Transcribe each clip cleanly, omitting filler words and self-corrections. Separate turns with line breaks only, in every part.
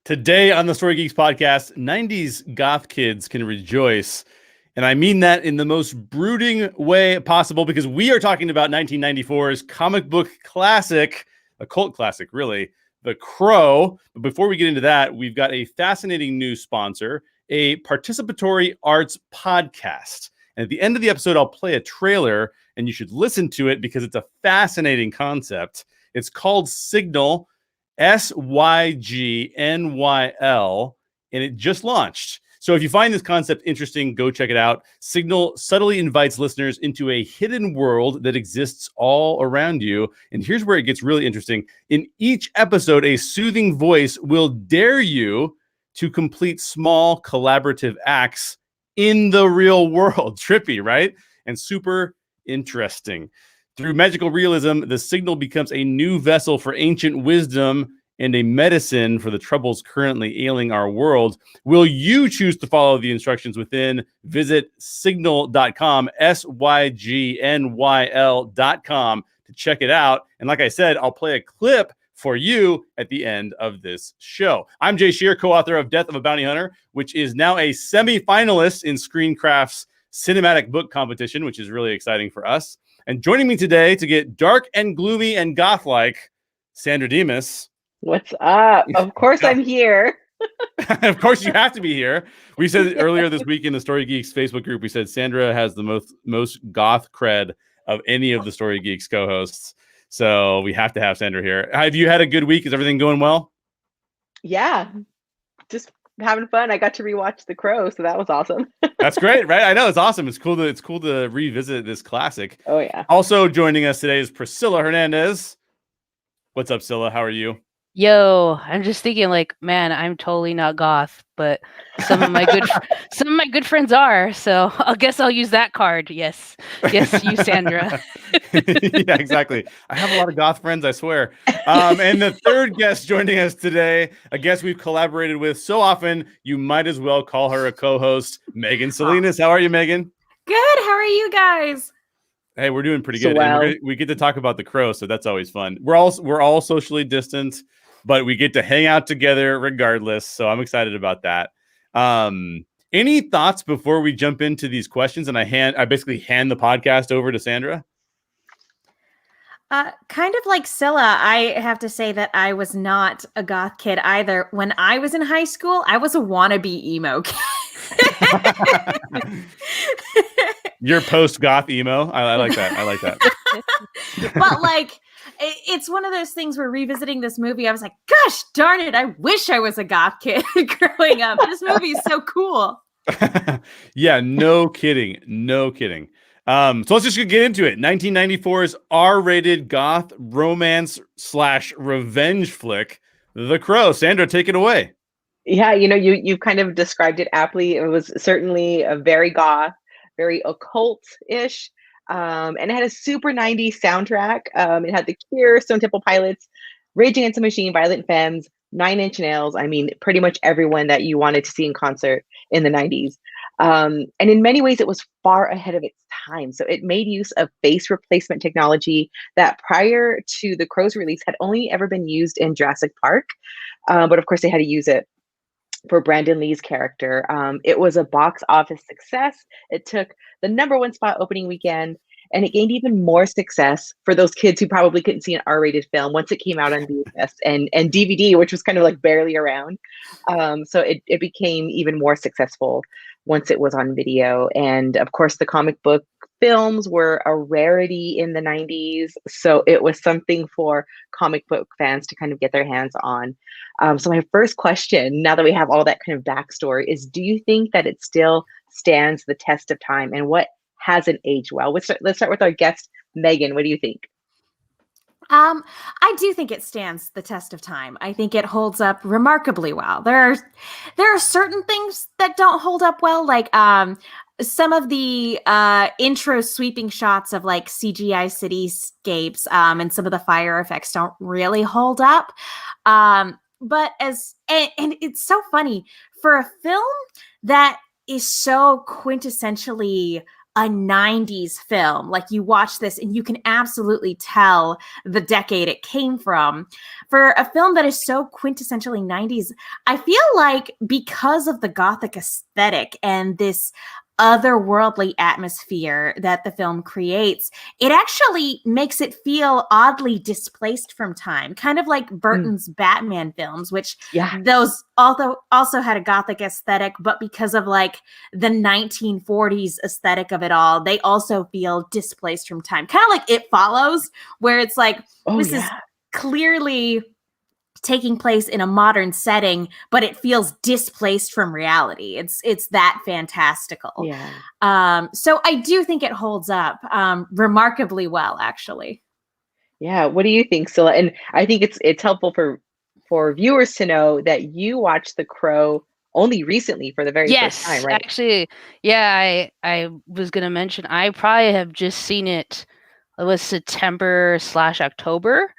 Today on the Story Geeks podcast, 90s goth kids can rejoice. And I mean that in the most brooding way possible because we are talking about 1994's comic book classic, a cult classic, really, The Crow. But before we get into that, we've got a fascinating new sponsor, a participatory arts podcast. And at the end of the episode, I'll play a trailer and you should listen to it because it's a fascinating concept. It's called SYGNYL. SYGNYL, and it just launched. So if you find this concept interesting, go check it out. SYGNYL subtly invites listeners into a hidden world that exists all around you. And here's where it gets really interesting. In each episode, a soothing voice will dare you to complete small collaborative acts in the real world. Trippy, right? And super interesting. Through magical realism, the SYGNYL becomes a new vessel for ancient wisdom and a medicine for the troubles currently ailing our world. Will you choose to follow the instructions within? Visit SYGNYL.com, SYGNYL.com to check it out. And like I said, I'll play a clip for you at the end of this show. I'm Jay Sherer, co-author of Death of a Bounty Hunter, which is now a semi-finalist in Screencraft's cinematic book competition, which is really exciting for us. And joining me today to get dark and gloomy and goth-like, Sandra Demas.
What's up? Of course I'm here.
Of course you have to be here. We said earlier this week in the Story Geeks Facebook group, we said Sandra has the most goth cred of any of the Story Geeks co-hosts. So we have to have Sandra here. Have you had a good week? Is everything going well?
Yeah, just having fun. I got to rewatch The Crow, so that was awesome.
That's great, right? I know, it's awesome. It's cool to revisit this classic.
Oh yeah.
Also joining us today is Priscilla Hernandez. What's up, Scylla? How are you?
Yo, I'm just thinking, like, man, I'm totally not goth, but some of my good friends are. So I guess I'll use that card. Yes, you, Sandra.
Yeah, exactly. I have a lot of goth friends, I swear. And the third guest joining us today, a guest we've collaborated with so often, you might as well call her a co-host, Megan Salinas. How are you, Megan?
Good. How are you guys?
Hey, we're doing pretty good.
Well.
And we get to talk about The Crow, so that's always fun. We're all socially distant, but we get to hang out together regardless. So I'm excited about that. Any thoughts before we jump into these questions? And I basically hand the podcast over to Sandra.
Kind of like Scylla, I have to say that I was not a goth kid either. When I was in high school, I was a wannabe emo kid.
You're post-goth emo. I like that. I like that.
But like, it's one of those things where revisiting this movie, I was like, gosh darn it, I wish I was a goth kid growing up. This movie is so cool.
Yeah, no kidding. No kidding. So let's just get into it. 1994's R-rated goth romance / revenge flick, The Crow. Sandra, take it away.
Yeah, you kind of described it aptly. It was certainly a very goth, very occult-ish. And it had a super 90s soundtrack. It had The Cure, Stone Temple Pilots, Rage Against the Machine, Violent Femmes, Nine Inch Nails. I mean, pretty much everyone that you wanted to see in concert in the 90s. And in many ways, it was far ahead of its time. So it made use of face replacement technology that prior to The Crow's release had only ever been used in Jurassic Park. But of course, they had to use it for Brandon Lee's character. It was a box office success. It took the #1 spot opening weekend, and it gained even more success for those kids who probably couldn't see an R-rated film once it came out on VHS and DVD, which was kind of like barely around. So it became even more successful once it was on video. And of course, the comic book films were a rarity in the 90s. So it was something for comic book fans to kind of get their hands on. So my first question, now that we have all that kind of backstory, is do you think that it still stands the test of time, and what hasn't aged well? Let's start with our guest, Megan. What do you think?
I do think it stands the test of time. I think it holds up remarkably well. There are certain things that don't hold up well, like some of the intro sweeping shots of like CGI cityscapes and some of the fire effects don't really hold up. But and it's so funny for a film that is so quintessentially a 90s film. Like, you watch this and you can absolutely tell the decade it came from. For a film that is so quintessentially 90s, I feel like because of the Gothic aesthetic and this otherworldly atmosphere that the film creates, it actually makes it feel oddly displaced from time, kind of like Burton's Batman films, which those also had a Gothic aesthetic, but because of like the 1940s aesthetic of it all, they also feel displaced from time, kind of like It Follows, where it's like, this is clearly taking place in a modern setting, but it feels displaced from reality. It's that fantastical. So I do think it holds up remarkably well, actually.
Yeah. What do you think, Scylla? And I think it's helpful for viewers to know that you watched The Crow only recently for the very first time, right?
Actually, I was gonna mention I probably have just seen it. It was September/October.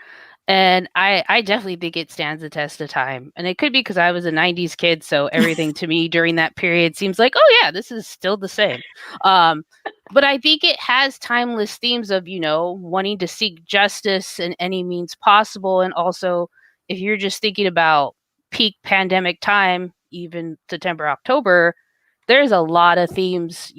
And I definitely think it stands the test of time. And it could be because I was a 90s kid, so everything to me during that period seems like, oh yeah, this is still the same. But I think it has timeless themes of, wanting to seek justice in any means possible. And also, if you're just thinking about peak pandemic time, even September, October, there's a lot of themes,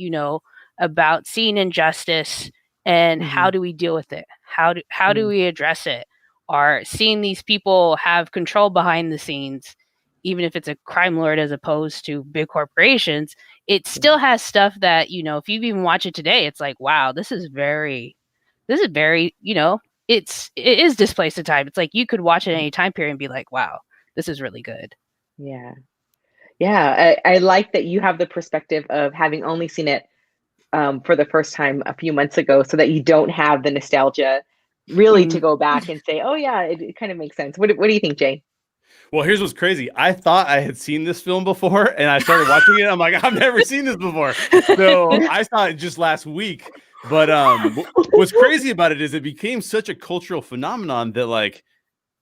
about seeing injustice and how do we deal with it? How do we address it? Are seeing these people have control behind the scenes, even if it's a crime lord as opposed to big corporations, it still has stuff that, if you even watch it today, it's like, wow, this is very, it is displaced in time. It's like you could watch it at any time period and be like, wow, this is really good.
Yeah. Yeah. I like that you have the perspective of having only seen it for the first time a few months ago, so that you don't have the nostalgia really to go back and say, oh yeah, it kind of makes sense. What do you think, Jay?
Well, here's what's crazy. I thought I had seen this film before, and I started watching it. I'm like, I've never seen this before. So I saw it just last week. But what's crazy about it is it became such a cultural phenomenon that, like,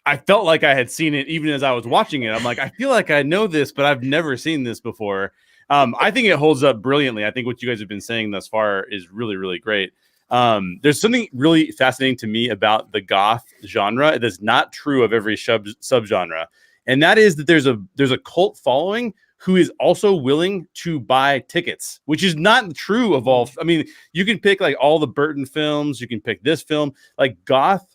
I felt like I had seen it even as I was watching it. I'm like, I feel like I know this, but I've never seen this before. I think it holds up brilliantly. I think what you guys have been saying thus far is really, really great. There's something really fascinating to me about the goth genre that's not true of every subgenre, and that is that there's a cult following who is also willing to buy tickets, which is not true of all. I mean, you can pick like all the Burton films, you can pick this film, like goth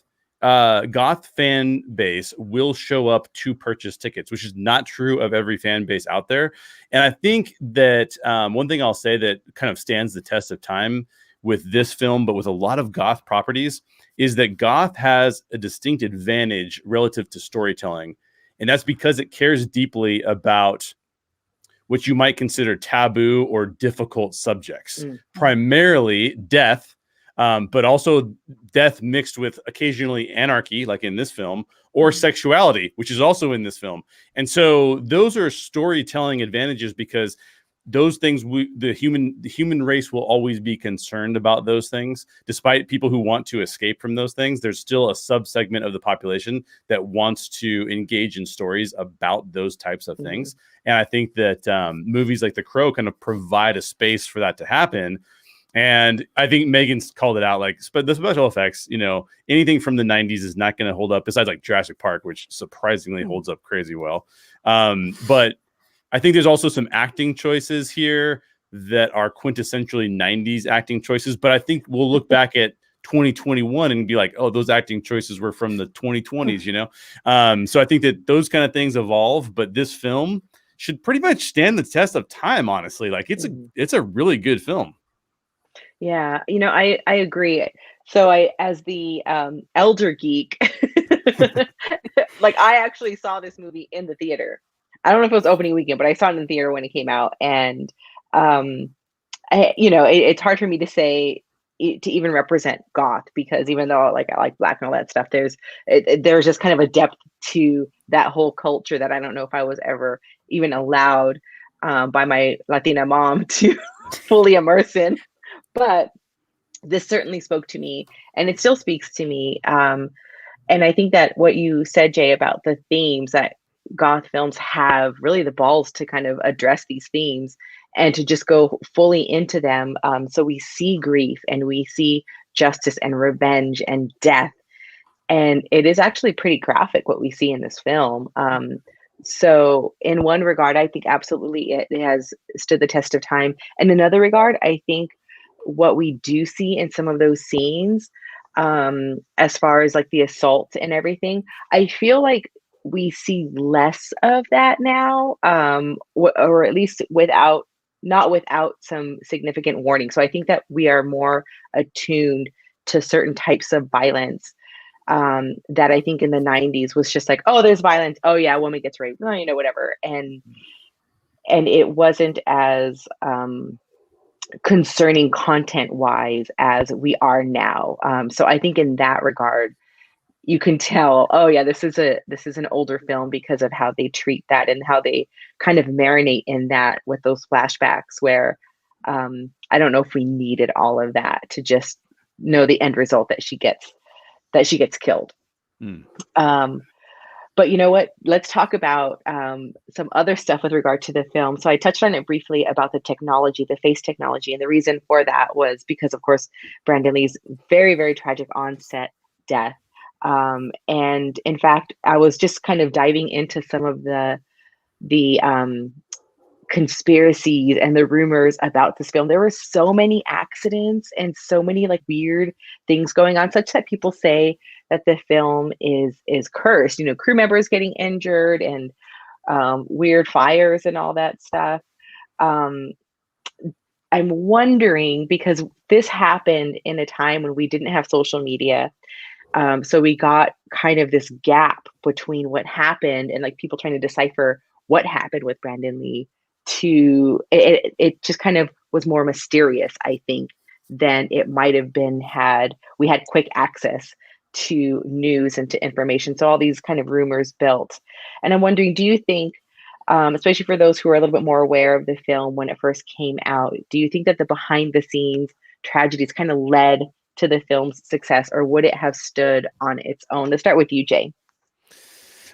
fan base will show up to purchase tickets, which is not true of every fan base out there. And I think that one thing I'll say that kind of stands the test of time with this film, but with a lot of goth properties, is that goth has a distinct advantage relative to storytelling. And that's because it cares deeply about what you might consider taboo or difficult subjects, primarily death, but also death mixed with occasionally anarchy, like in this film, or sexuality, which is also in this film. And so those are storytelling advantages, because those things, the human race will always be concerned about those things. Despite people who want to escape from those things, there's still a subsegment of the population that wants to engage in stories about those types of things. And I think that movies like The Crow kind of provide a space for that to happen. And I think Megan's called it out, like, the special effects, anything from the 90s is not going to hold up, besides like Jurassic Park, which surprisingly holds up crazy well. But I think there's also some acting choices here that are quintessentially 90s acting choices. But I think we'll look back at 2021 and be like, oh, those acting choices were from the 2020s, So I think that those kind of things evolve. But this film should pretty much stand the test of time, honestly. Like, it's a really good film.
Yeah, I agree. So as the elder geek, like, I actually saw this movie in the theater. I don't know if it was opening weekend, but I saw it in the theater when it came out. And it's hard for me to say to even represent goth, because even though I like black and all that stuff, there's just kind of a depth to that whole culture that I don't know if I was ever even allowed by my Latina mom to fully immerse in. But this certainly spoke to me, and it still speaks to me. And I think that what you said, Jay, about the themes, that goth films have really the balls to kind of address these themes and to just go fully into them. So we see grief and we see justice and revenge and death. And it is actually pretty graphic what we see in this film. So in one regard, I think absolutely it has stood the test of time. In another regard, I think what we do see in some of those scenes, as far as like the assault and everything, I feel like we see less of that now, or at least not without some significant warning. So I think that we are more attuned to certain types of violence, that I think in the 90s was just like, oh, there's violence. Oh yeah, a woman gets raped, oh, you know, whatever. And it wasn't as concerning content wise as we are now. So I think in that regard, you can tell, oh yeah, this is an older film because of how they treat that and how they kind of marinate in that with those flashbacks where, I don't know if we needed all of that to just know the end result that she gets killed. But you know what? Let's talk about some other stuff with regard to the film. So I touched on it briefly about the technology, the face technology. And the reason for that was because, of course, Brandon Lee's very, very tragic on-set death. And in fact, I was just kind of diving into some of the conspiracies and the rumors about this film. There were so many accidents and so many like weird things going on, such that people say that the film is cursed, you know, crew members getting injured and weird fires and all that stuff. I'm wondering, because this happened in a time when we didn't have social media. So we got kind of this gap between what happened and like people trying to decipher what happened with Brandon Lee to it just kind of was more mysterious, I think, than it might have been had we had quick access to news and to information. So all these kind of rumors built. And I'm wondering, do you think, especially for those who are a little bit more aware of the film when it first came out, do you think that the behind the scenes tragedies kind of led to the film's success, or would it have stood on its own? Let's start with you, Jay.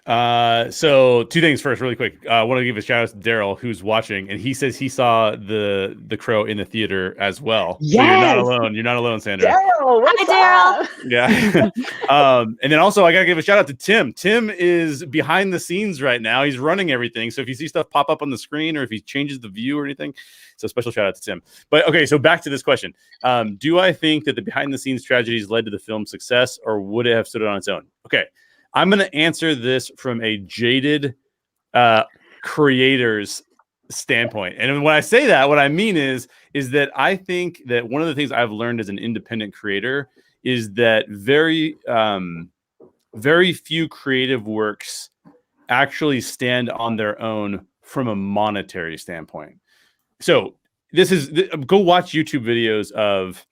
So two things first, really quick. I want to give a shout out to Daryl, who's watching, and he says he saw the Crow in the theater as well.
Yes!
So you're not alone. You're not alone, Sandra.
Daryl,
Hi, Daryl.
Yeah. And then also I gotta give a shout out to Tim. Tim is behind the scenes right now. He's running everything. So if you see stuff pop up on the screen or if he changes the view or anything, so special shout out to Tim. But okay, so back to this question. Do I think that the behind the scenes tragedies led to the film's success, or would it have stood on its own? Okay. I'm going to answer this from a jaded creator's standpoint. And when I say that, what I mean is that I think that one of the things I've learned as an independent creator is that very few creative works actually stand on their own from a monetary standpoint. So go watch YouTube videos of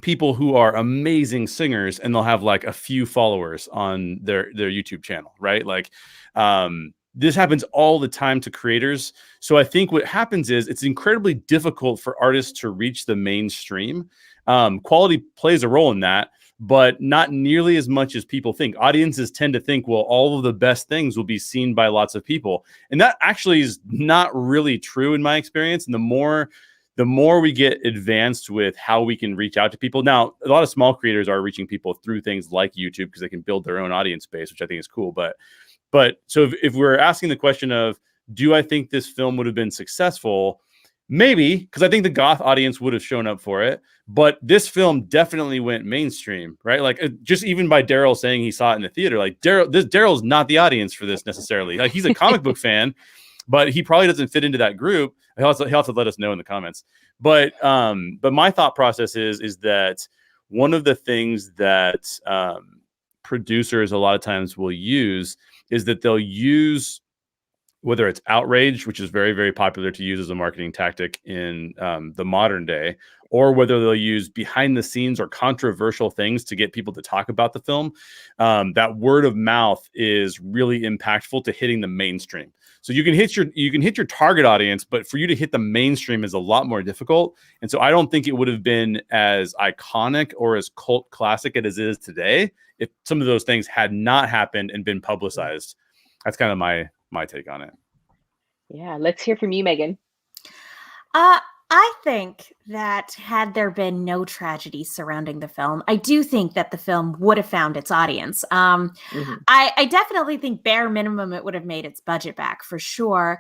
people who are amazing singers and they'll have like a few followers on their YouTube channel, right? Like this happens all the time to creators. So I think what happens is it's incredibly difficult for artists to reach the mainstream. Quality plays a role in that, but not nearly as much as people think. Audiences tend to think, well, all of the best things will be seen by lots of people. And that actually is not really true in my experience. And the more we get advanced with how we can reach out to people. Now, a lot of small creators are reaching people through things like YouTube because they can build their own audience base, which I think is cool. But so if we're asking the question of, do I think this film would have been successful? Maybe, because I think the goth audience would have shown up for it. But this film definitely went mainstream, right? Like just even by Daryl saying he saw it in the theater, like Daryl's not the audience for this necessarily. Like he's a comic book fan, but he probably doesn't fit into that group. He'll have to let us know in the comments. But my thought process is that one of the things that producers a lot of times will use is that they'll use, whether it's outrage, which is very, very popular to use as a marketing tactic in the modern day, or whether they'll use behind the scenes or controversial things to get people to talk about the film. That word of mouth is really impactful to hitting the mainstream. So you can hit your target audience, but for you to hit the mainstream is a lot more difficult. And so I don't think it would have been as iconic or as cult classic as it is today if some of those things had not happened and been publicized. That's kind of my take on it.
Yeah, let's hear from you, Megan.
I think that had there been no tragedy surrounding the film, I do think that the film would have found its audience. I definitely think bare minimum it would have made its budget back for sure.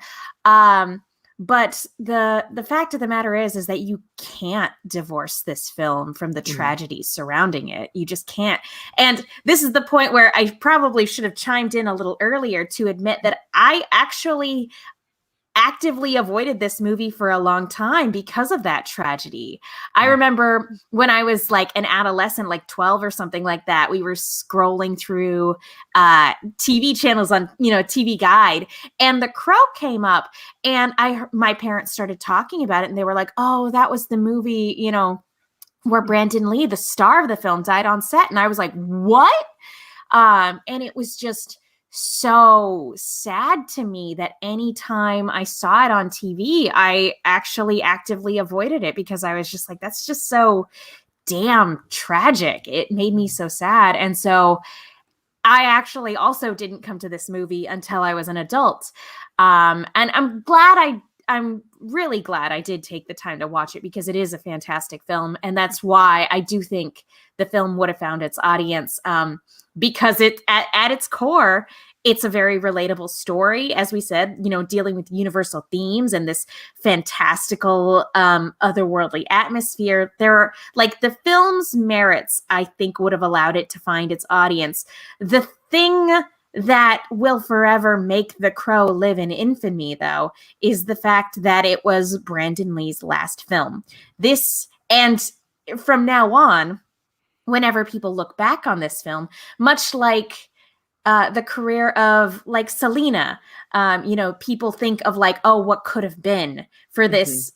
But the fact of the matter is that you can't divorce this film from the tragedies surrounding it. You just can't. And this is the point where I probably should have chimed in a little earlier to admit that I actually actively avoided this movie for a long time because of that tragedy. I remember when I was like an adolescent, like 12 or something like that, we were scrolling through TV channels on, TV Guide, and The Crow came up, and my parents started talking about it, and they were like, "Oh, that was the movie, where Brandon Lee, the star of the film, died on set." And I was like, "What?" And it was just so sad to me that anytime I saw it on TV, I actually actively avoided it because I was just like, that's just so damn tragic. It made me so sad. And so I actually also didn't come to this movie until I was an adult. And I'm really glad I did take the time to watch it because it is a fantastic film. And that's why I do think the film would have found its audience, because it at its core, it's a very relatable story, as we said, dealing with universal themes and this fantastical, otherworldly atmosphere. The film's merits, I think, would have allowed it to find its audience. The thing that will forever make The Crow live in infamy, though, is the fact that it was Brandon Lee's last film. And from now on, whenever people look back on this film, much like the career of like Selena, people think of like, oh, what could have been for this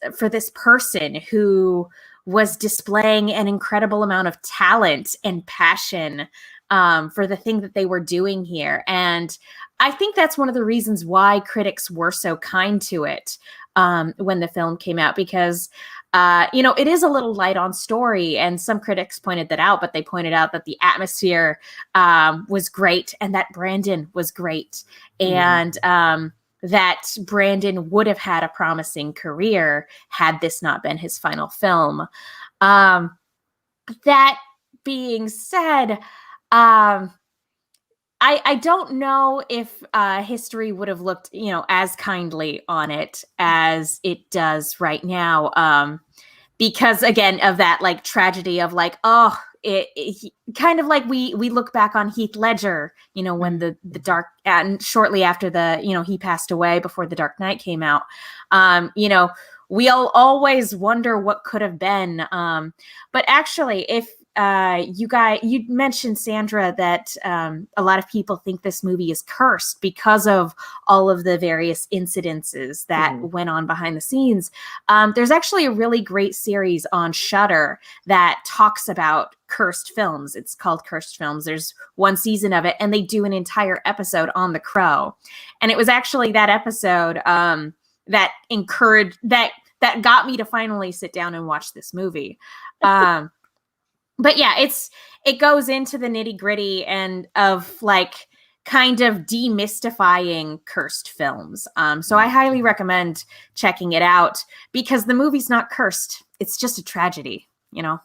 person who was displaying an incredible amount of talent and passion for the thing that they were doing here. And I think that's one of the reasons why critics were so kind to it when the film came out, because it is a little light on story, and some critics pointed that out, but they pointed out that the atmosphere was great and that Brandon was great, and that Brandon would have had a promising career had this not been his final film. That being said, I don't know if history would have looked, as kindly on it as it does right now. Because again, of that like tragedy of like, oh, it kind of like we look back on Heath Ledger, when the dark, and shortly after he passed away before The Dark Knight came out. We'll always wonder what could have been. But actually, if you mentioned, Sandra, that a lot of people think this movie is cursed because of all of the various incidences that went on behind the scenes. There's actually a really great series on Sherer that talks about cursed films. It's called Cursed Films. There's one season of it, and they do an entire episode on The Crow. And it was actually that episode that got me to finally sit down and watch this movie. But yeah, it goes into the nitty gritty and of like kind of demystifying cursed films. So I highly recommend checking it out because the movie's not cursed. It's just a tragedy, Yeah.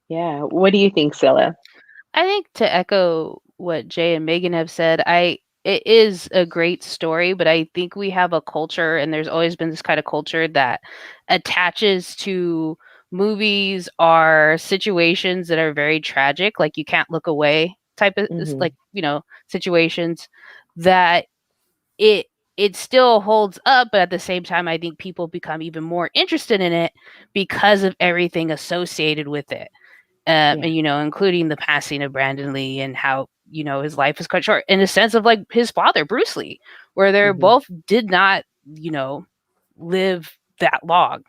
Yeah. What do you think, Scylla?
I think to echo what Jay and Megan have said, it is a great story, but I think we have a culture, and there's always been this kind of culture that attaches to movies or situations that are very tragic, like you can't look away type of situations, that it still holds up, but at the same time, I think people become even more interested in it because of everything associated with it. And, including the passing of Brandon Lee and how, his life was cut short in the sense of like his father, Bruce Lee, where they're both did not, live that long,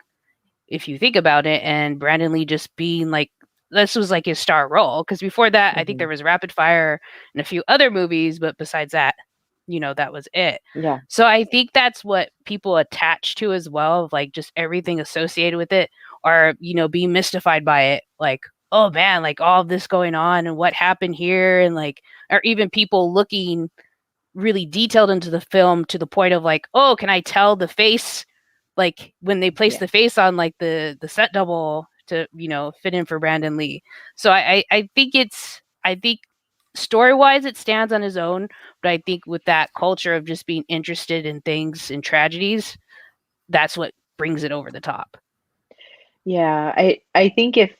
if you think about it. And Brandon Lee just being like, this was like his star role. Because before that, I think there was Rapid Fire and a few other movies, but besides that, that was it.
Yeah.
So I think that's what people attach to as well, of like just everything associated with it, or, being mystified by it. Like, oh man, like all this going on and what happened here. And like, or even people looking really detailed into the film to the point of like, oh, can I tell the face like when they place
Yeah.
the face on like the set double to, fit in for Brandon Lee. So I think story-wise it stands on his own, but I think with that culture of just being interested in things and tragedies, that's what brings it over the top.
Yeah, I think if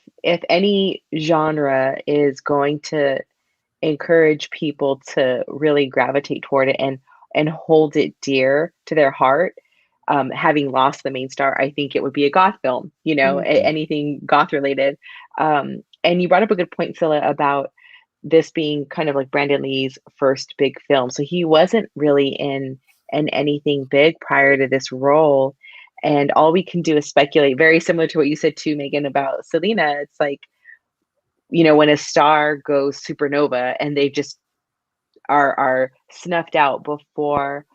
any genre is going to encourage people to really gravitate toward it and hold it dear to their heart, having lost the main star, I think it would be a goth film, anything goth related. And you brought up a good point, Phila, about this being kind of like Brandon Lee's first big film. So he wasn't really in anything big prior to this role. And all we can do is speculate, very similar to what you said too, Megan, about Selena. It's like, when a star goes supernova and they just are snuffed out before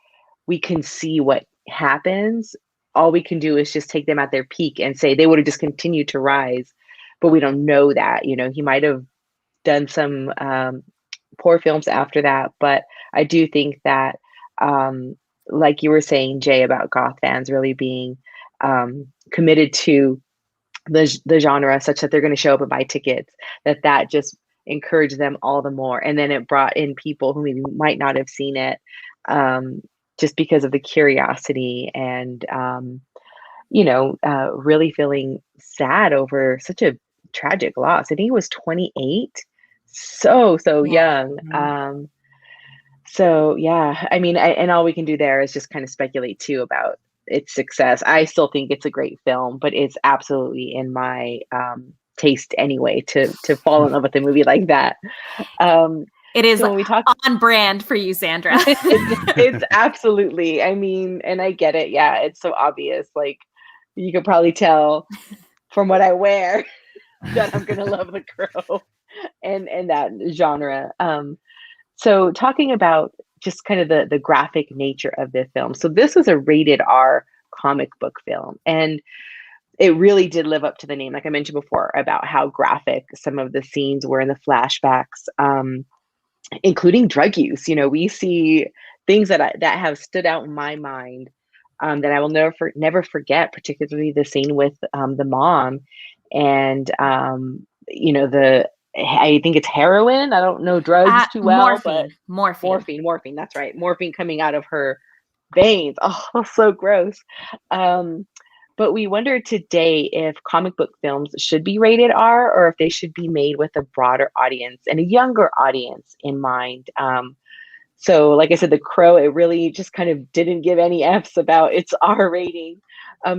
we can see what happens, all we can do is just take them at their peak and say they would have just continued to rise. But we don't know that. He might have done some poor films after that. But I do think that, like you were saying, Jay, about goth fans really being committed to the genre such that they're going to show up and buy tickets, that just encouraged them all the more. And then it brought in people who maybe might not have seen it just because of the curiosity and, really feeling sad over such a tragic loss. I think he was 28, so young. So yeah, I mean, and all we can do there is just kind of speculate too about its success. I still think it's a great film, but it's absolutely in my taste anyway to fall in love with a movie like that.
It is
so when we talk
on brand for you, Sandra.
it's absolutely. I mean, and I get it. Yeah, it's so obvious. Like you could probably tell from what I wear that I'm gonna love The Crow and that genre. So talking about just kind of the graphic nature of the film. So this was a rated R comic book film, and it really did live up to the name. Like I mentioned before about how graphic some of the scenes were in the flashbacks, including drug use. We see things that have stood out in my mind that I will never forget, particularly the scene with the mom and I think it's heroin. I don't know drugs too well, but morphine. That's right. Morphine coming out of her veins. Oh, so gross. But we wonder today if comic book films should be rated R or if they should be made with a broader audience and a younger audience in mind. So like I said, The Crow, it really just kind of didn't give any F's about its R rating.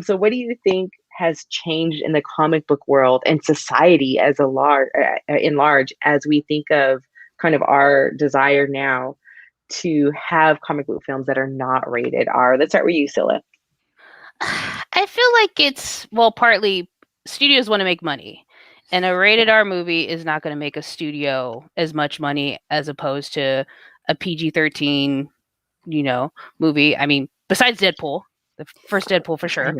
So what do you think has changed in the comic book world and society as in large as we think of kind of our desire now to have comic book films that are not rated R? Let's start with you, Scylla.
I feel like it's, partly studios want to make money, and a rated R movie is not going to make a studio as much money as opposed to a PG-13, movie. I mean, besides Deadpool, the first Deadpool for sure.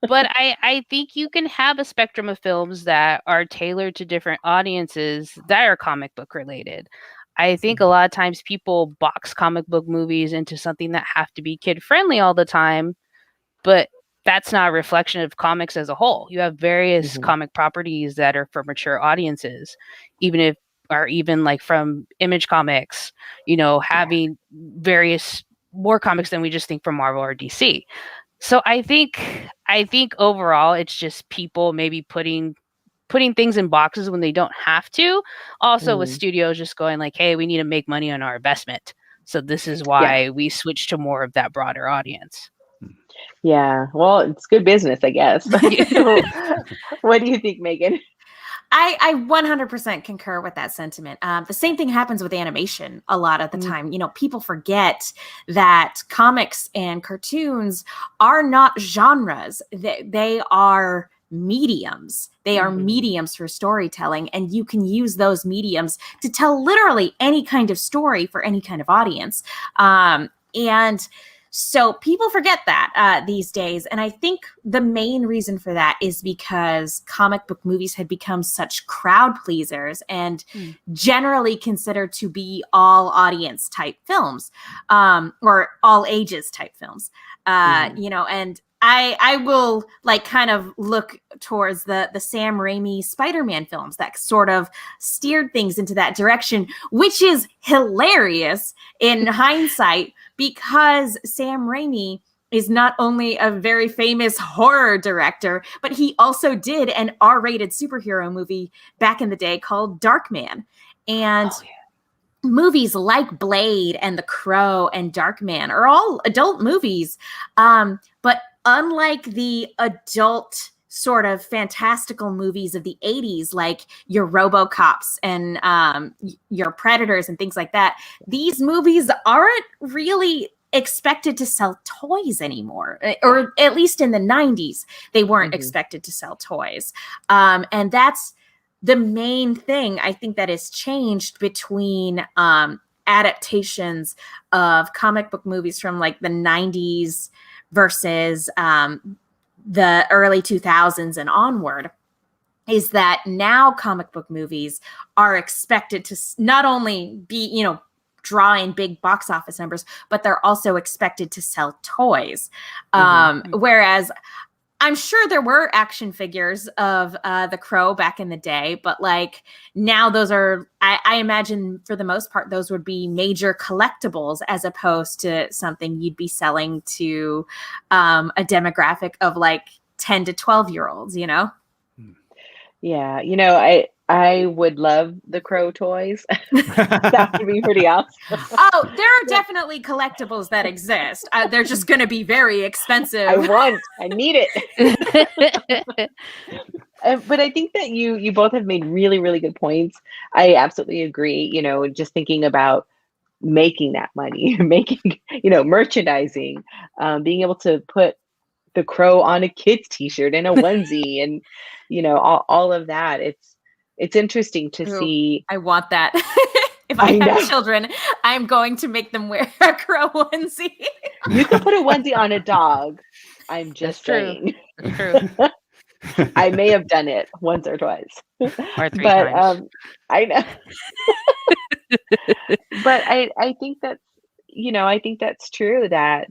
But I think you can have a spectrum of films that are tailored to different audiences that are comic book related. I think a lot of times people box comic book movies into something that have to be kid friendly all the time, but that's not a reflection of comics as a whole. You have various comic properties that are for mature audiences, even like from Image Comics, having various more comics than we just think from Marvel or DC. So I think overall it's just people maybe putting things in boxes when they don't have to. Also with studios just going like, hey, we need to make money on our investment. So this is why we switch to more of that broader audience.
Yeah, well, it's good business, I guess. What do you think, Megan?
I 100% concur with that sentiment. The same thing happens with animation a lot of the time. People forget that comics and cartoons are not genres. They are mediums. They are mediums for storytelling, and you can use those mediums to tell literally any kind of story for any kind of audience. And So people forget that these days. And I think the main reason for that is because comic book movies had become such crowd pleasers and generally considered to be all audience type films, or all ages type films, you know, and I will like kind of look towards the Sam Raimi Spider-Man films that sort of steered things into that direction, which is hilarious in hindsight, because Sam Raimi is not only a very famous horror director, but he also did an R-rated superhero movie back in the day called Darkman. And movies like Blade and The Crow and Darkman are all adult movies. But unlike the adult sort of fantastical movies of the 80s, like your RoboCops and your Predators and things like that, these movies aren't really expected to sell toys anymore, or at least in the 90s, they weren't expected to sell toys. And that's the main thing I think that has changed between adaptations of comic book movies from like the 90s versus the early 2000s and onward, is that now comic book movies are expected to not only be, you know, draw in big box office numbers, but they're also expected to sell toys. Whereas I'm sure there were action figures of The Crow back in the day, but like now those are, I imagine for the most part, those would be major collectibles as opposed to something you'd be selling to a demographic of like 10 to 12-year-olds, you know?
Yeah, you know, I would love the Crow toys. That would be pretty awesome.
Oh, there are definitely collectibles that exist. They're just going to be very expensive.
I need it. But I think that you both have made really, really good points. I absolutely agree. You know, just thinking about making that money, making, you know, merchandising, being able to put the Crow on a kid's t-shirt and a onesie and, you know, all of that. It's interesting to see.
I want that. If I have children, I'm going to make them wear a Crow onesie.
You can put a onesie on a dog. I'm just saying.
True.
I may have done it once or twice.
Or 3 times.
I know. But I think that's, you know, I think that's true that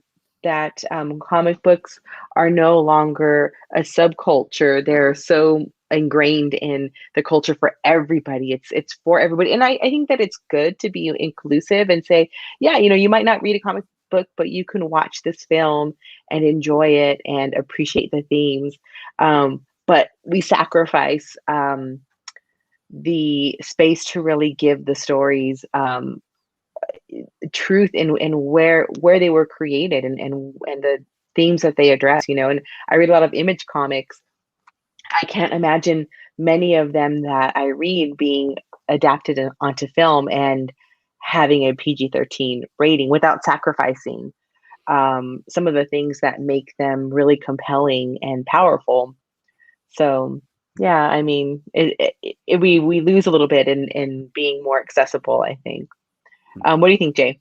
comic books are no longer a subculture. They're so ingrained in the culture for everybody. It's for everybody. And I think that it's good to be inclusive and say, yeah, you know, you might not read a comic book, but you can watch this film and enjoy it and appreciate the themes. But we sacrifice the space to really give the stories truth in where they were created and the themes that they address, you know. And I read a lot of Image comics. I can't imagine many of them that I read being adapted onto film and having a PG-13 rating without sacrificing some of the things that make them really compelling and powerful. So yeah, I mean, we lose a little bit in being more accessible, I think. What do you think, Jay?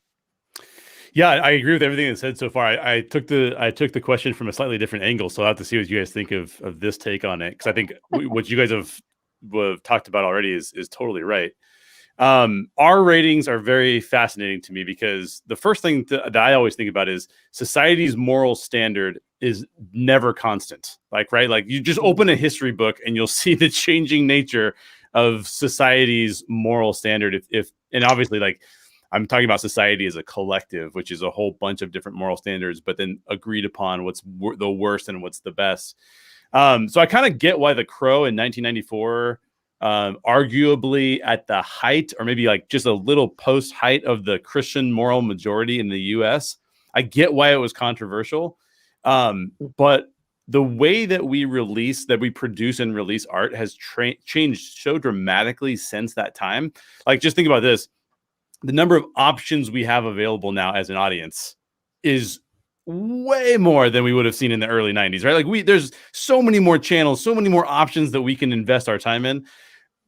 Yeah, I agree with everything that's said so far. I took the question from a slightly different angle, so I'll have to see what you guys think of this take on it, because I think what you guys have talked about already is totally right. Our ratings are very fascinating to me because the first thing that I always think about is society's moral standard is never constant. Like, right? Like you just open a history book and you'll see the changing nature of society's moral standard. And obviously, like, I'm talking about society as a collective, which is a whole bunch of different moral standards, but then agreed upon what's the worst and what's the best. So I kind of get why The Crow in 1994, arguably at the height, or maybe like just a little post height of the Christian moral majority in the US, I get why it was controversial. But the way that we produce and release art has changed so dramatically since that time. Like, just think about this. The number of options we have available now as an audience is way more than we would have seen in the early 90s, right? Like there's so many more channels, so many more options that we can invest our time in.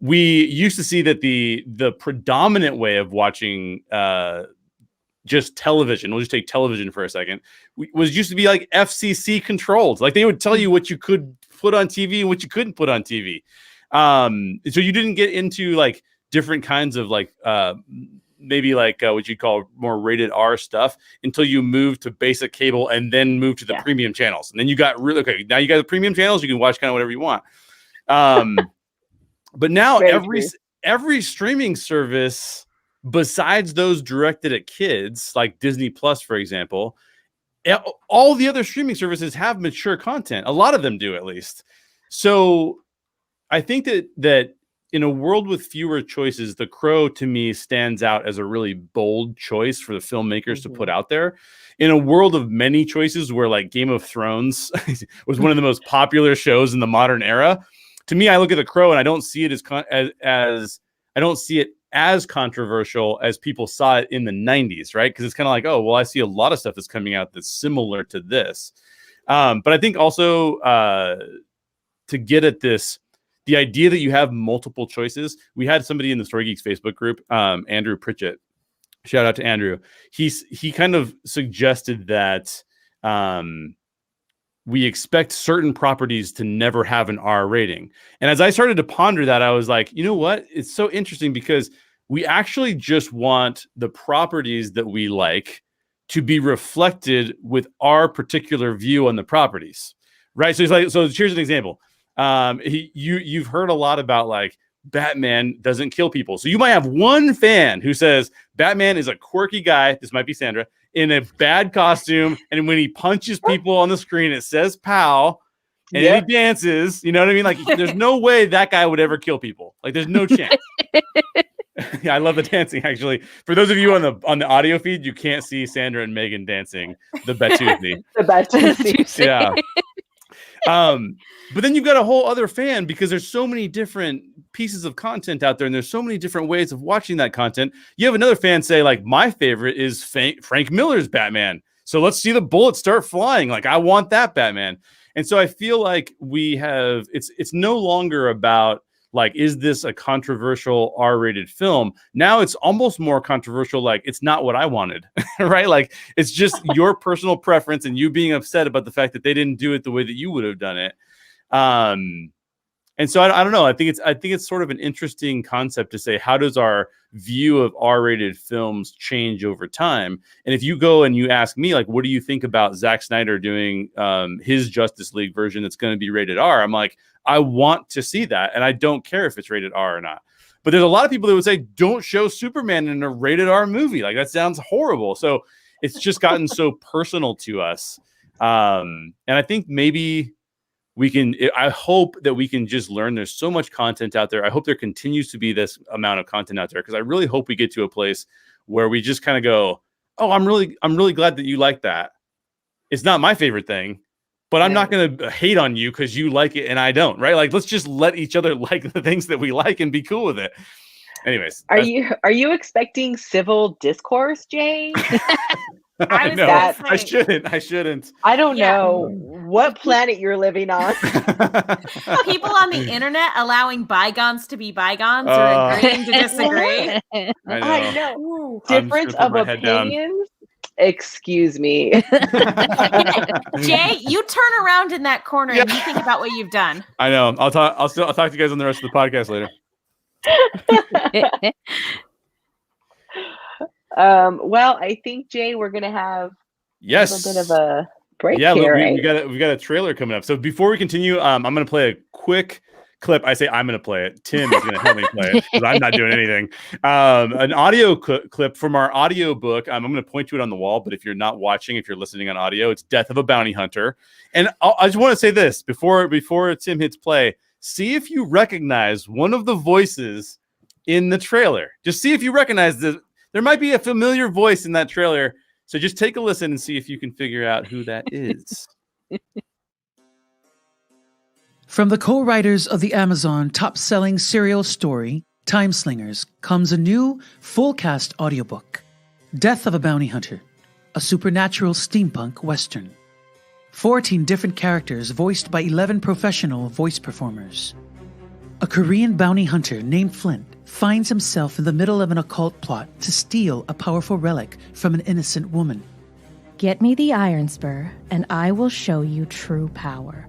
We used to see that the predominant way of watching just television, we'll just take television for a second, was used to be like FCC controlled. Like they would tell you what you could put on TV and what you couldn't put on TV. So you didn't get into like different kinds of like maybe like what you'd call more rated R stuff until you moved to basic cable and then moved to the premium channels. And then you got really, okay, now you got the premium channels, you can watch kind of whatever you want. But now every streaming service besides those directed at kids, like Disney Plus, for example, all the other streaming services have mature content. A lot of them do, at least. So I think that in a world with fewer choices, The Crow to me stands out as a really bold choice for the filmmakers to put out there. In a world of many choices where like Game of Thrones was one of the most popular shows in the modern era, to me, I look at The Crow and I don't see it as I don't see it as controversial as people saw it in the 90s, right? Because it's kind of like, oh, well, I see a lot of stuff that's coming out that's similar to this. But I think also to get at this, the idea that you have multiple choices. We had somebody in the Story Geeks Facebook group, Andrew Pritchett. Shout out to Andrew. He kind of suggested that we expect certain properties to never have an R rating. And as I started to ponder that, I was like, you know what? It's so interesting because we actually just want the properties that we like to be reflected with our particular view on the properties, right? So it's like, so here's an example. You've heard a lot about like Batman doesn't kill people. So you might have one fan who says Batman is a quirky guy. This might be Sandra in a bad costume. And when he punches people on the screen, it says pow. And he dances. You know what I mean? Like there's no way that guy would ever kill people. Like there's no chance. Yeah, I love the dancing. Actually, for those of you on the audio feed, you can't see Sandra and Megan dancing the Batusi.
The Batusi.
Yeah. But then you've got a whole other fan because there's so many different pieces of content out there, and there's so many different ways of watching that content. You have another fan say, like, my favorite is Frank Miller's Batman. So let's see the bullets start flying. Like, I want that Batman. And so I feel like we have it's no longer about like, is this a controversial R-rated film? Now it's almost more controversial. Like, it's not what I wanted, right? Like, it's just your personal preference and you being upset about the fact that they didn't do it the way that you would have done it. And so I don't know. I think it's sort of an interesting concept to say, how does our view of R-rated films change over time? And if you go and you ask me, like, what do you think about Zack Snyder doing his Justice League version that's going to be rated R? I'm like, I want to see that, and I don't care if it's rated R or not. But there's a lot of people that would say, don't show Superman in a rated R movie. Like, that sounds horrible. So it's just gotten so personal to us. And I think maybe I hope that we can just learn. There's so much content out there. I hope there continues to be this amount of content out there, because I really hope we get to a place where we just kind of go, oh, I'm really glad that you like that. It's not my favorite thing, but I'm not going to hate on you because you like it and I don't, right? Like, let's just let each other like the things that we like and be cool with it. Anyways.
Are you expecting civil discourse, Jay?
I shouldn't.
I don't know what planet you're living on.
People on the internet allowing bygones to be bygones or agreeing to disagree.
I know. Difference of opinions. Excuse me.
Jay, you turn around in that corner and you think about what you've done.
I know. I'll talk to you guys on the rest of the podcast later.
Well, I think, Jay, we're gonna have a little bit of a break here.
Yeah, we got a trailer coming up. So before we continue, I'm gonna play a quick clip. I say I'm gonna play it. Tim is gonna help me play it because I'm not doing anything. An audio clip from our audio book. I'm gonna point to it on the wall, but if you're not watching, if you're listening on audio, it's Death of a Bounty Hunter. And I just want to say this before Tim hits play. See if you recognize one of the voices in the trailer. Just see if you recognize this. There might be a familiar voice in that trailer. So just take a listen and see if you can figure out who that is.
From the co-writers of the Amazon top-selling serial story, Time Slingers, comes a new full-cast audiobook, Death of a Bounty Hunter, a supernatural steampunk western. 14 different characters voiced by 11 professional voice performers. A Korean bounty hunter named Flint finds himself in the middle of an occult plot to steal a powerful relic from an innocent woman.
Get me the Iron Spur, and I will show you true power.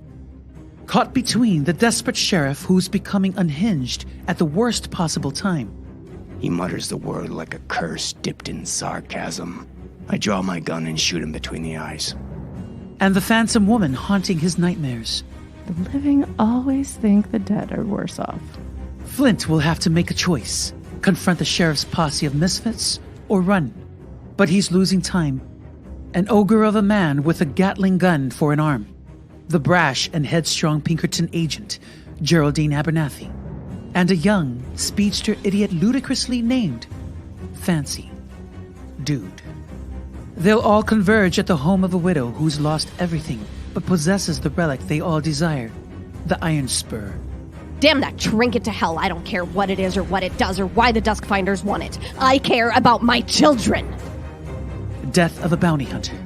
Caught between the desperate sheriff who's becoming unhinged at the worst possible time.
He mutters the word like a curse dipped in sarcasm. I draw my gun and shoot him between the eyes.
And the phantom woman haunting his nightmares.
The living always think the dead are worse off.
Flint will have to make a choice. Confront the sheriff's posse of misfits or run. But he's losing time. An ogre of a man with a Gatling gun for an arm. The brash and headstrong Pinkerton agent, Geraldine Abernathy. And a young, speedster idiot ludicrously named Fancy Dude. They'll all converge at the home of a widow who's lost everything but possesses the relic they all desire, the Iron Spur.
Damn that trinket to hell. I don't care what it is or what it does or why the Duskfinders want it. I care about my children.
Death of a Bounty Hunter.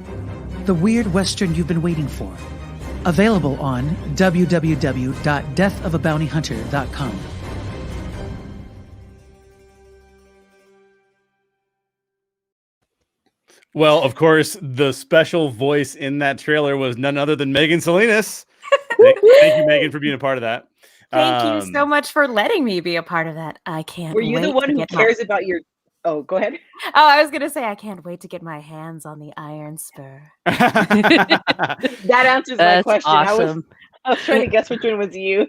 The weird western you've been waiting for. Available on www.deathofabountyhunter.com.
Well, of course, the special voice in that trailer was none other than Megan Salinas. Thank you, Megan, for being a part of that.
Thank you so much for letting me be a part of that. I can't wait.
Were you the one who cares about your... Oh, go ahead.
Oh, I was going to say, I can't wait to get my hands on the Iron Spur.
That answers my question.
Awesome.
I was trying to guess which one was you.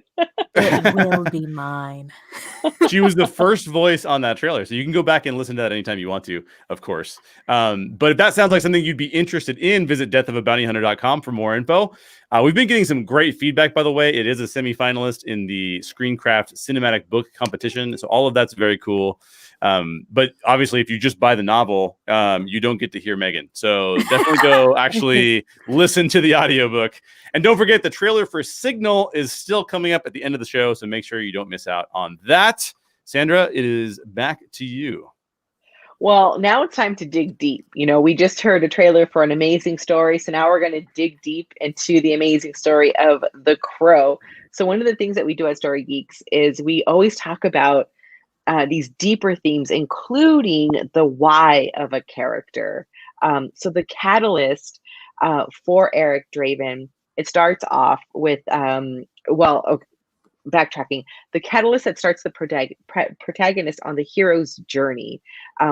It will be mine.
She was the first voice on that trailer, so you can go back and listen to that anytime you want to, of course. But if that sounds like something you'd be interested in, visit deathofabountyhunter.com for more info. We've been getting some great feedback, by the way. It is a semi-finalist in the Screencraft cinematic book competition, so all of that's very cool. But obviously, if you just buy the novel, you don't get to hear Megan. So definitely go actually listen to the audiobook. And don't forget, the trailer for SYGNYL is still coming up at the end of the show, so make sure you don't miss out on that. Sandra, it is back to you.
Well, now it's time to dig deep. You know, we just heard a trailer for an amazing story, so now we're going to dig deep into the amazing story of The Crow. So one of the things that we do at Story Geeks is we always talk about these deeper themes, including the why of a character. So the catalyst for Eric Draven, it starts off with, backtracking, the catalyst that starts the protagonist on the hero's journey.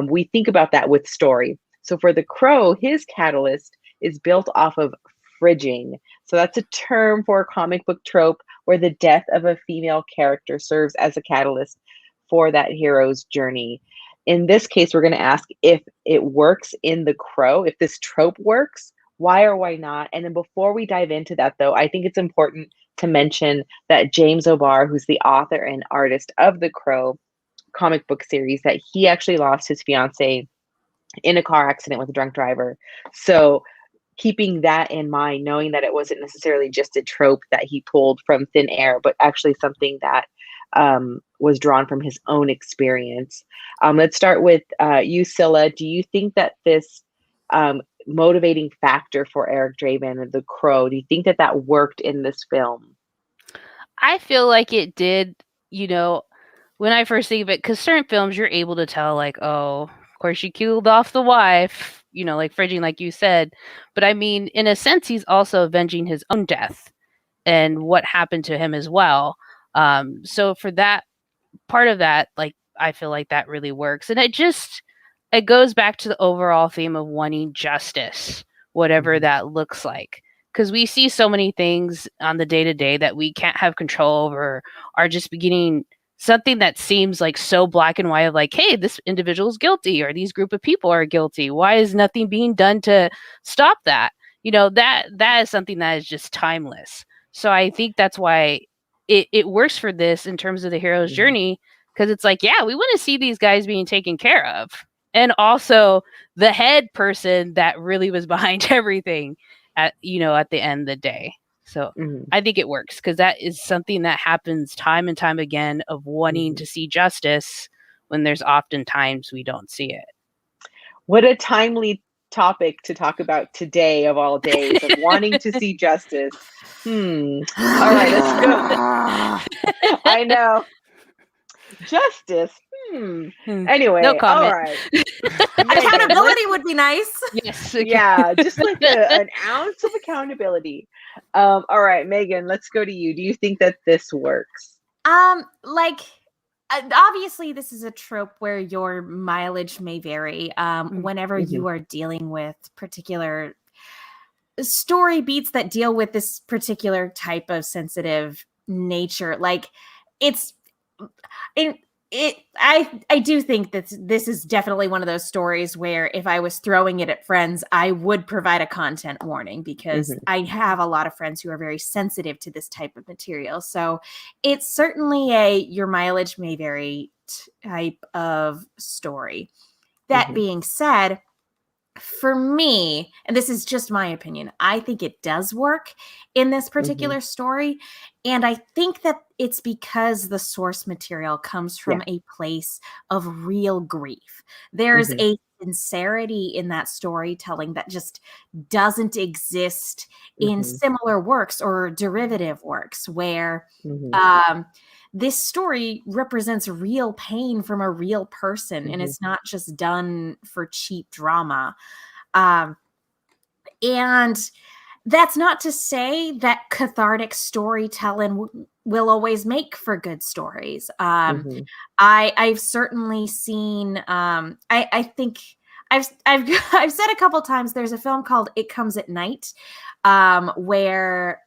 We think about that with Story. So for The Crow, his catalyst is built off of fridging. So that's a term for a comic book trope where the death of a female character serves as a catalyst for that hero's journey. In this case, we're going to ask if it works in The Crow, if this trope works, why or why not. And then before we dive into that, though, I think it's important to mention that James O'Barr, who's the author and artist of The Crow comic book series, that he actually lost his fiance in a car accident with a drunk driver. So keeping that in mind, knowing that it wasn't necessarily just a trope that he pulled from thin air, but actually something that was drawn from his own experience. Let's start with you, Scylla. Do you think that this motivating factor for Eric Draven, The Crow, do you think that that worked in this film?
I feel like it did, you know, when I first think of it, because certain films you're able to tell, like, oh, of course she killed off the wife, you know, like fridging, like you said. But I mean, in a sense, he's also avenging his own death and what happened to him as well. So for that part of that, like, I feel like that really works. And it goes back to the overall theme of wanting justice, whatever that looks like. Because we see so many things on the day-to-day that we can't have control over, are just beginning something that seems like so black and white of like, hey, this individual is guilty, or these group of people are guilty. Why is nothing being done to stop that? You know, that is something that is just timeless. So I think that's why it works for this in terms of the hero's journey, because it's like, yeah, we want to see these guys being taken care of. And also the head person that really was behind everything at the end of the day. So I think it works because that is something that happens time and time again of wanting to see justice when there's often times we don't see it.
What a timely topic to talk about today of all days, of wanting to see justice. All right, let's go. I know. Justice. Anyway,
No
all
comment.
right. Megan,
Accountability would be nice.
Yes. Okay.
yeah, just like an ounce of accountability. All right, Megan, let's go to you. Do you think that this works?
Like obviously this is a trope where your mileage may vary whenever you are dealing with particular story beats that deal with this particular type of sensitive nature. Like I do think that this is definitely one of those stories where if I was throwing it at friends, I would provide a content warning, because I have a lot of friends who are very sensitive to this type of material. So it's certainly a your mileage may vary type of story. That being said, for me, and this is just my opinion, I think it does work in this particular story. And I think that it's because the source material comes from a place of real grief. There's a sincerity in that storytelling that just doesn't exist in similar works or derivative works, where this story represents real pain from a real person, and it's not just done for cheap drama. And that's not to say that cathartic storytelling will always make for good stories. I've certainly seen. I think I've said a couple times. There's a film called It Comes at Night, where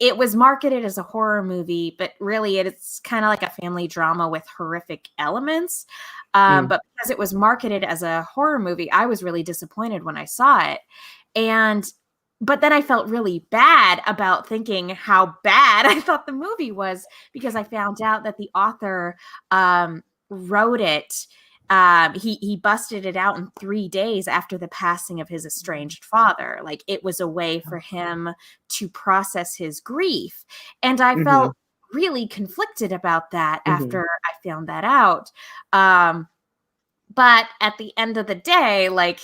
it was marketed as a horror movie, but really it's kind of like a family drama with horrific elements. But because it was marketed as a horror movie, I was really disappointed when I saw it. But then I felt really bad about thinking how bad I thought the movie was, because I found out that the author wrote it. He busted it out in 3 days after the passing of his estranged father. Like, it was a way for him to process his grief. And I felt really conflicted about that after I found that out. But at the end of the day, like,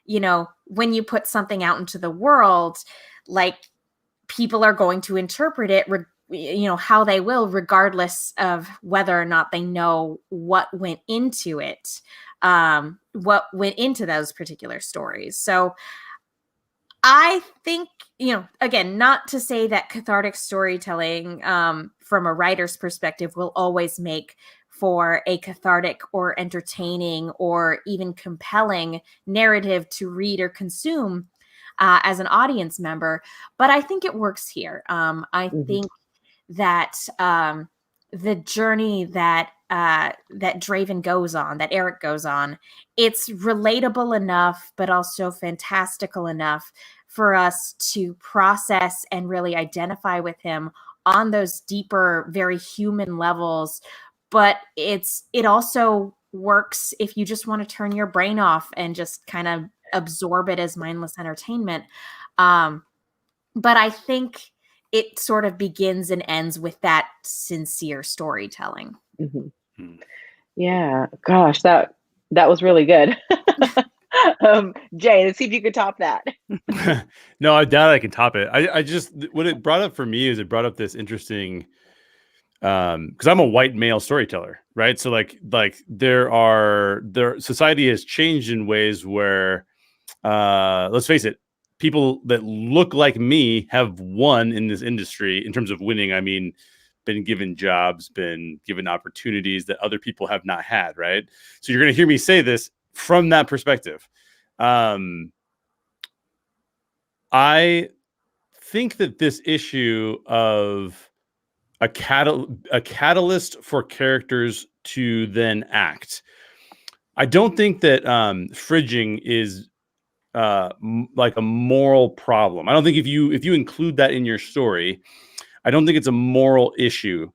you know, when you put something out into the world, like, people are going to interpret it how they will, regardless of whether or not they know what went into it, what went into those particular stories. So I think, again, not to say that cathartic storytelling from a writer's perspective will always make for a cathartic or entertaining or even compelling narrative to read or consume as an audience member, but I think it works here. I think that the journey that Draven goes on, that Eric goes on, it's relatable enough, but also fantastical enough for us to process and really identify with him on those deeper, very human levels. But it also works if you just want to turn your brain off and just kind of absorb it as mindless entertainment. But I think it sort of begins and ends with that sincere storytelling.
Yeah, gosh, that was really good. Jay, let's see if you could top that.
No, I doubt I can top it. I just, what it brought up for me is it brought up this interesting, because I'm a white male storyteller, right? So like society has changed in ways where, let's face it, people that look like me have won in this industry. In terms of winning, I mean, been given jobs, been given opportunities that other people have not had, right? So you're going to hear me say this from that perspective. I think that this issue of a catalyst for characters to then act, I don't think that fridging is like a moral problem. I don't think if you include that in your story, I don't think it's a moral issue,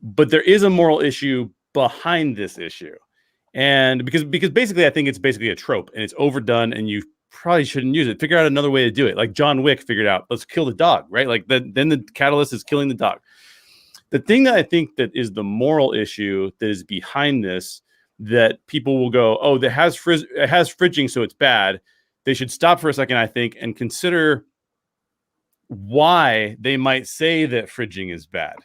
but there is a moral issue behind this issue. And because basically I think it's basically a trope and it's overdone and you probably shouldn't use it. Figure out another way to do it. Like John Wick figured out, let's kill the dog, right? Like then the catalyst is killing the dog. The thing that I think that is the moral issue that is behind this, that people will go, oh, it has fridging, so it's bad. they should stop for a second, I think, and consider why they might say that fridging is bad.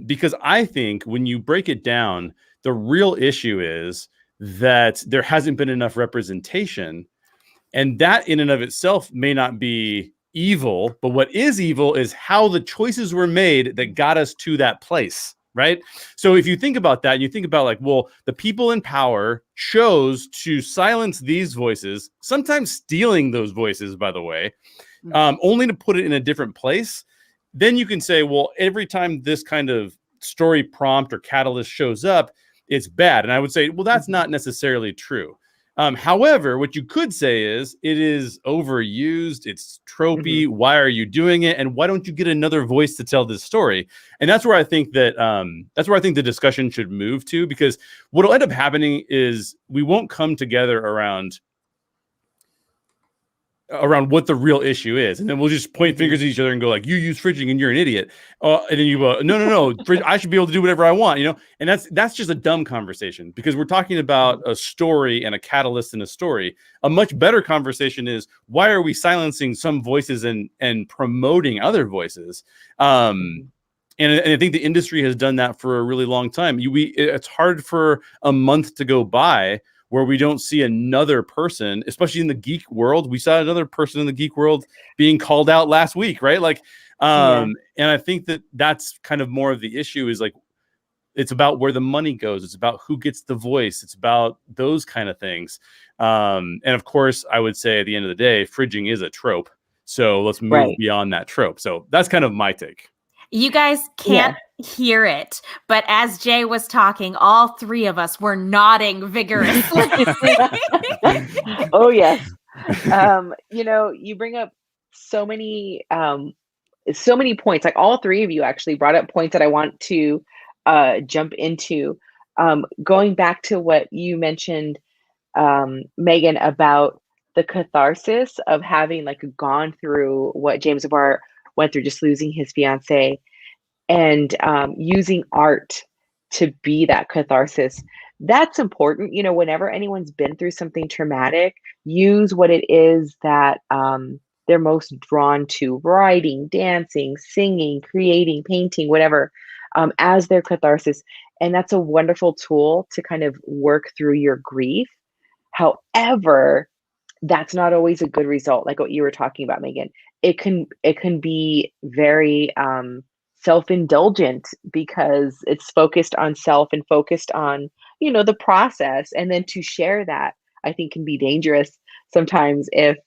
Because I think when you break it down, the real issue is that there hasn't been enough representation, and that in and of itself may not be evil, but what is evil is how the choices were made that got us to that place, right? So if you think about that, and you think about like, well, the people in power chose to silence these voices, sometimes stealing those voices, by the way, only to put it in a different place. Then you can say, well, every time this kind of story prompt or catalyst shows up, it's bad. And I would say, well, that's not necessarily true. However, what you could say is it is overused, it's tropey. Why are you doing it? And why don't you get another voice to tell this story? And that's where I think that the discussion should move to, because what will end up happening is we won't come together around what the real issue is, and then we'll just point fingers at each other and go like, you use fridging and you're an idiot, and then you go, no, I should be able to do whatever I want, and that's just a dumb conversation, because we're talking about a story and a catalyst in a story. A much better conversation is, why are we silencing some voices and promoting other voices? And I think the industry has done that for a really long time. It's hard for a month to go by where we don't see another person, especially in the geek world. We saw another person in the geek world being called out last week, right? Like, and I think that's kind of more of the issue, is like, it's about where the money goes. It's about who gets the voice. It's about those kind of things. And of course, I would say at the end of the day, fridging is a trope. So let's move beyond that trope. So that's kind of my take.
You guys can't hear it, but as Jay was talking, all three of us were nodding vigorously.
Oh, yes. You bring up so many points. Like, all three of you actually brought up points that I want to jump into. Going back to what you mentioned, Megan, about the catharsis of having like gone through what James Barr went through, just losing his fiance, and using art to be that catharsis. That's important. Whenever anyone's been through something traumatic, use what it is that they're most drawn to: writing, dancing, singing, creating, painting, whatever, as their catharsis. And that's a wonderful tool to kind of work through your grief. However, that's not always a good result, like what you were talking about, Megan. It can be very self-indulgent, because it's focused on self and focused on, the process. And then to share that, I think, can be dangerous sometimes if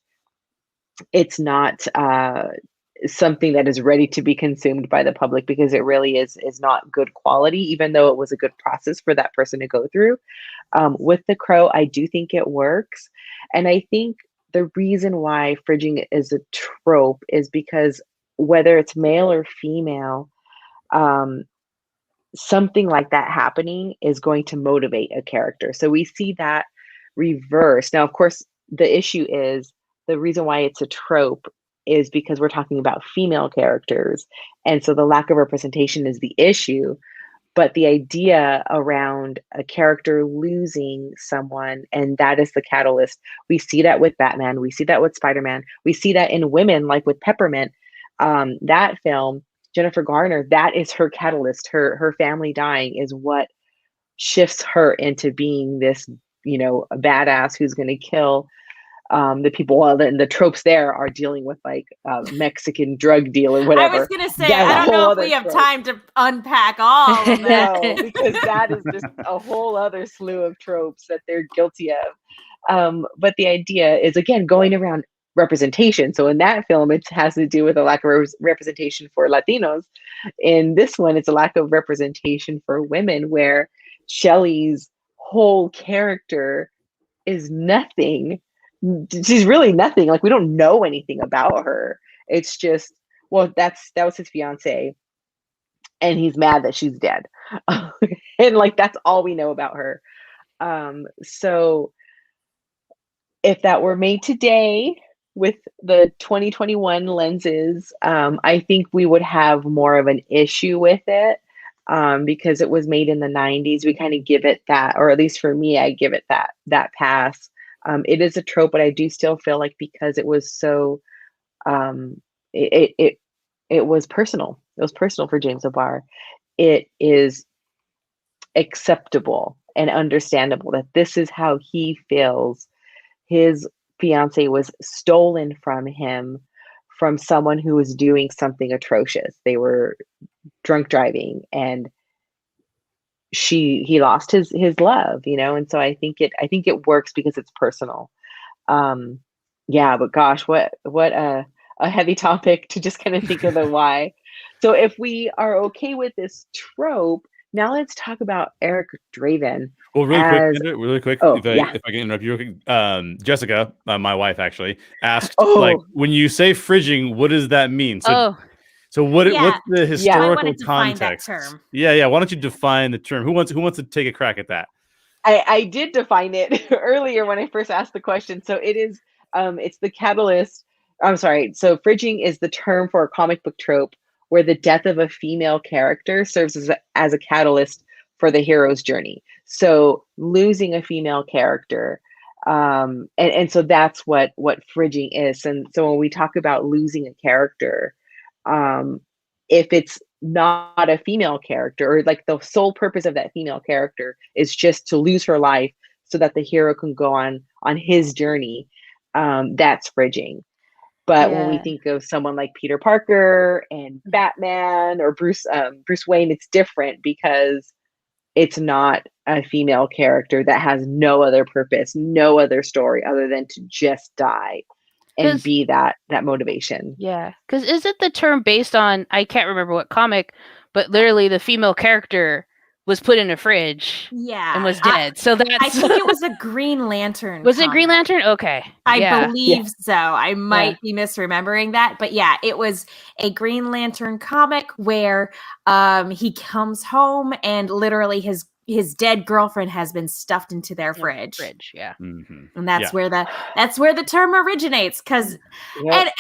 it's not something that is ready to be consumed by the public, because it really is not good quality, even though it was a good process for that person to go through. With The Crow, I do think it works. And I think the reason why fridging is a trope is because, whether it's male or female, something like that happening is going to motivate a character. So we see that reverse. Now, of course, the issue is, the reason why it's a trope is because we're talking about female characters. And so the lack of representation is the issue. But the idea around a character losing someone, and that is the catalyst. We see that with Batman. We see that with Spider-Man. We see that in women, like with Peppermint. That film, Jennifer Garner, that is her catalyst. Her family dying is what shifts her into being this, a badass who's going to kill the people. Well, then the tropes there are dealing with like Mexican drug deal or whatever.
I was going to say, I don't know if we have time to unpack all of that.
No, because that is just a whole other slew of tropes that they're guilty of. But the idea is, again, going around representation. So in that film, it has to do with a lack of representation for Latinos. In this one, it's a lack of representation for women, where Shelley's whole character is nothing. She's really nothing. Like, we don't know anything about her. It's just, well, that was his fiance, and he's mad that she's dead. And like, that's all we know about her. So if that were made today with the 2021 lenses, I think we would have more of an issue with it, because it was made in the 90s. We kind of give it that, or at least for me, I give it that pass. It is a trope, but I do still feel like because it was so, it was personal. It was personal for James O'Barr. It is acceptable and understandable that this is how he feels. His fiance was stolen from him from someone who was doing something atrocious. They were drunk driving, and he lost his love, and so I think it works because it's personal. Yeah, but gosh, what a heavy topic to just kind of think of the why. So if we are okay with this trope, now let's talk about Eric Draven.
Well, really quick,
Oh,
if I
yeah.
can interrupt you, real quick. Jessica, my wife actually asked,
Oh.
like, when you say fridging, what does that mean? So what's the historical
I want to define
context?
that term.
Yeah. Why don't you define the term? Who wants to take a crack at that?
I did define it earlier when I first asked the question. So it is, it's the catalyst. I'm sorry. So fridging is the term for a comic book trope where the death of a female character serves as a catalyst for the hero's journey. So losing a female character, and so that's what fridging is. And so when we talk about losing a character, if it's not a female character, or like the sole purpose of that female character is just to lose her life so that the hero can go on his journey, that's fridging. But when we think of someone like Peter Parker and Batman or Bruce Wayne, it's different because it's not a female character that has no other purpose, no other story other than to just die and be that motivation.
Yeah, because isn't the term based on, I can't remember what comic, but literally the female character was put in a fridge and was dead. So that's
I think it was a Green Lantern.
Was it Green Lantern? Okay.
I believe so. I might be misremembering that, but yeah, it was a Green Lantern comic where he comes home and literally his dead girlfriend has been stuffed into their fridge.
Mm-hmm.
And that's where the term originates. Because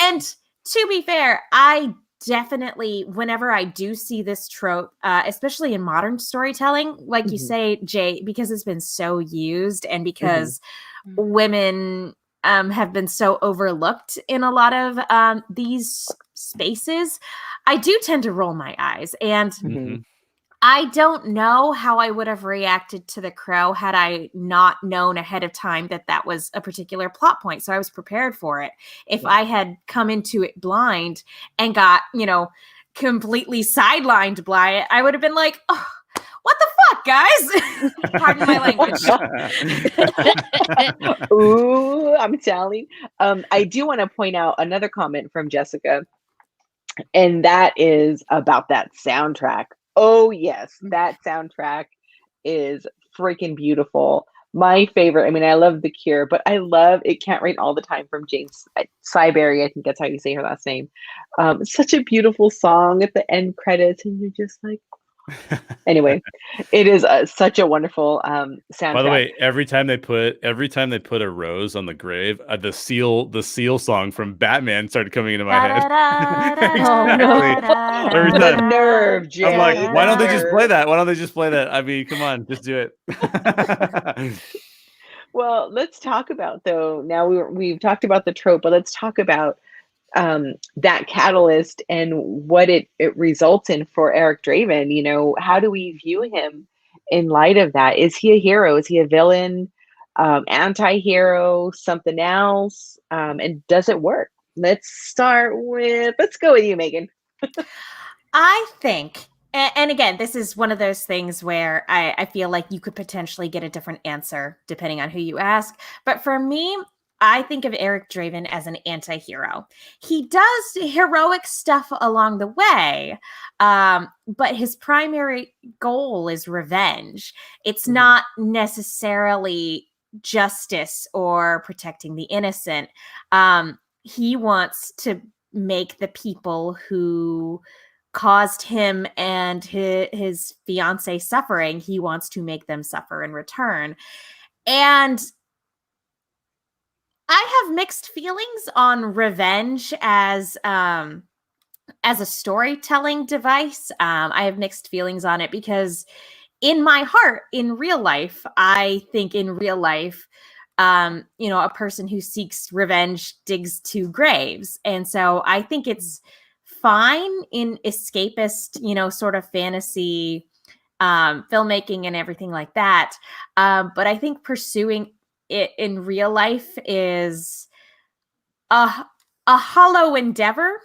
and to be fair, I definitely, whenever I do see this trope, especially in modern storytelling, like you say, Jay, because it's been so used and because women have been so overlooked in a lot of these spaces, I do tend to roll my eyes. And I don't know how I would have reacted to The Crow had I not known ahead of time that that was a particular plot point. So I was prepared for it. If I had come into it blind and got, completely sidelined by it, I would have been like, oh, what the fuck, guys? Pardon my
language. Ooh, I'm telling. I do want to point out another comment from Jessica, and that is about that soundtrack. Oh, yes, that soundtrack is freaking beautiful. My favorite, I love The Cure, but I love It Can't Rain All the Time from James Syberry. I think that's how you say her last name. Such a beautiful song at the end credits, and you're just like, anyway, it is such a wonderful soundtrack.
By the way, every time they put a rose on the grave, the seal song from Batman started coming into my head. Every time.
The nerve, Jay.
I'm like, why don't they just play that? Why don't they just play that? I mean, come on, just do it.
Well, let's talk about, though. Now we've talked about the trope, but let's talk about that catalyst and what it results in for Eric Draven. How do we view him in light of that? Is he a hero? Is he a villain? Anti-hero? Something else? And does it work? Let's go with you, Megan.
I think, and again, this is one of those things where I feel like you could potentially get a different answer depending on who you ask. But for me, I think of Eric Draven as an anti-hero. He does heroic stuff along the way, but his primary goal is revenge. It's not necessarily justice or protecting the innocent. He wants to make the people who caused him and his fiance suffering, he wants to make them suffer in return. And I have mixed feelings on revenge as a storytelling device. I have mixed feelings on it because in my heart, in real life, I think in real life, a person who seeks revenge digs two graves. And so I think it's fine in escapist, sort of fantasy filmmaking and everything like that. But I think pursuing it in real life is a hollow endeavor.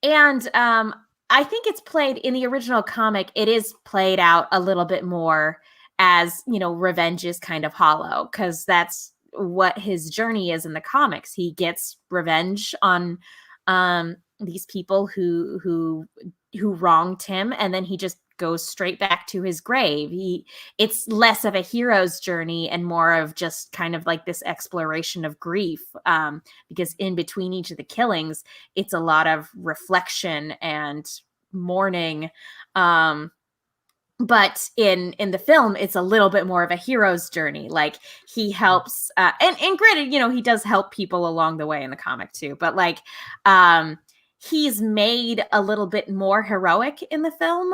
And I think it's played in the original comic. It is played out a little bit more as, revenge is kind of hollow, because that's what his journey is in the comics. He gets revenge on these people who wronged him, and then he just goes straight back to his grave. It's less of a hero's journey and more of just kind of like this exploration of grief, because in between each of the killings, it's a lot of reflection and mourning. But in the film, it's a little bit more of a hero's journey. Like, he helps, and granted, he does help people along the way in the comic too. But like, he's made a little bit more heroic in the film.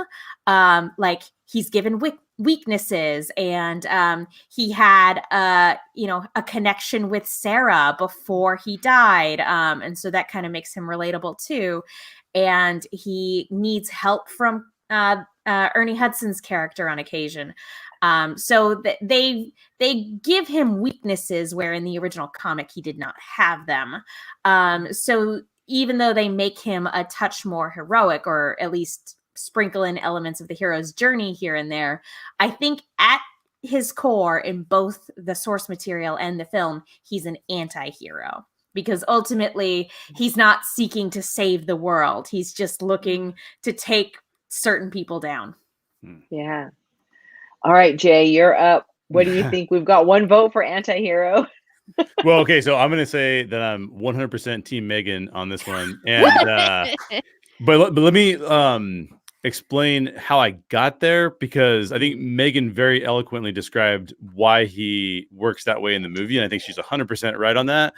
Like, he's given weaknesses, and he had a connection with Sarah before he died, and so that kind of makes him relatable too. And he needs help from Ernie Hudson's character on occasion. So that they give him weaknesses where in the original comic he did not have them. So even though they make him a touch more heroic, or at least sprinkle in elements of the hero's journey here and there, I think at his core, in both the source material and the film, he's an anti-hero. Because ultimately, he's not seeking to save the world. He's just looking to take certain people down.
Yeah. All right, Jay, you're up. What do you think? We've got one vote for anti-hero.
Well, okay, so I'm going to say that I'm 100% Team Megan on this one, and but let me explain how I got there, because I think Megan very eloquently described why he works that way in the movie, and I think she's 100% right on that.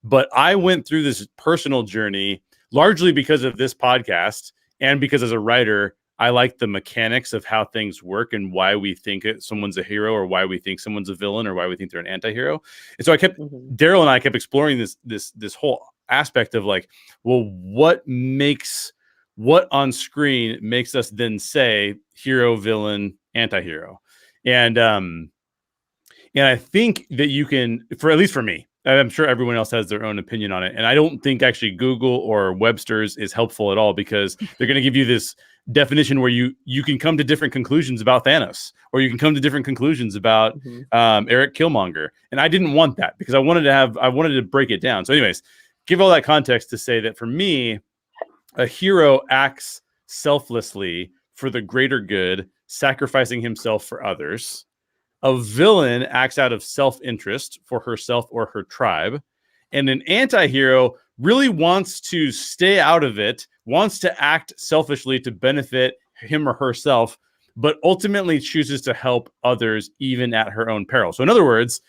But I went through this personal journey largely because of this podcast, and because as a writer, I like the mechanics of how things work and why we think someone's a hero, or why we think someone's a villain, or why we think they're an anti-hero. And so Daryl and I kept exploring this whole aspect of like, well, what on screen makes us then say hero, villain, anti-hero? And I think that you can, at least for me, I'm sure everyone else has their own opinion on it. And I don't think actually Google or Webster's is helpful at all, because they're going to give you this definition where you can come to different conclusions about Thanos, or you can come to different conclusions about Eric Killmonger. And I didn't want that, because I wanted to break it down. So anyways, give all that context to say that for me, a hero acts selflessly for the greater good, sacrificing himself for others. A villain acts out of self-interest for herself or her tribe. And an anti-hero really wants to stay out of it, wants to act selfishly to benefit him or herself, but ultimately chooses to help others even at her own peril. So in other words,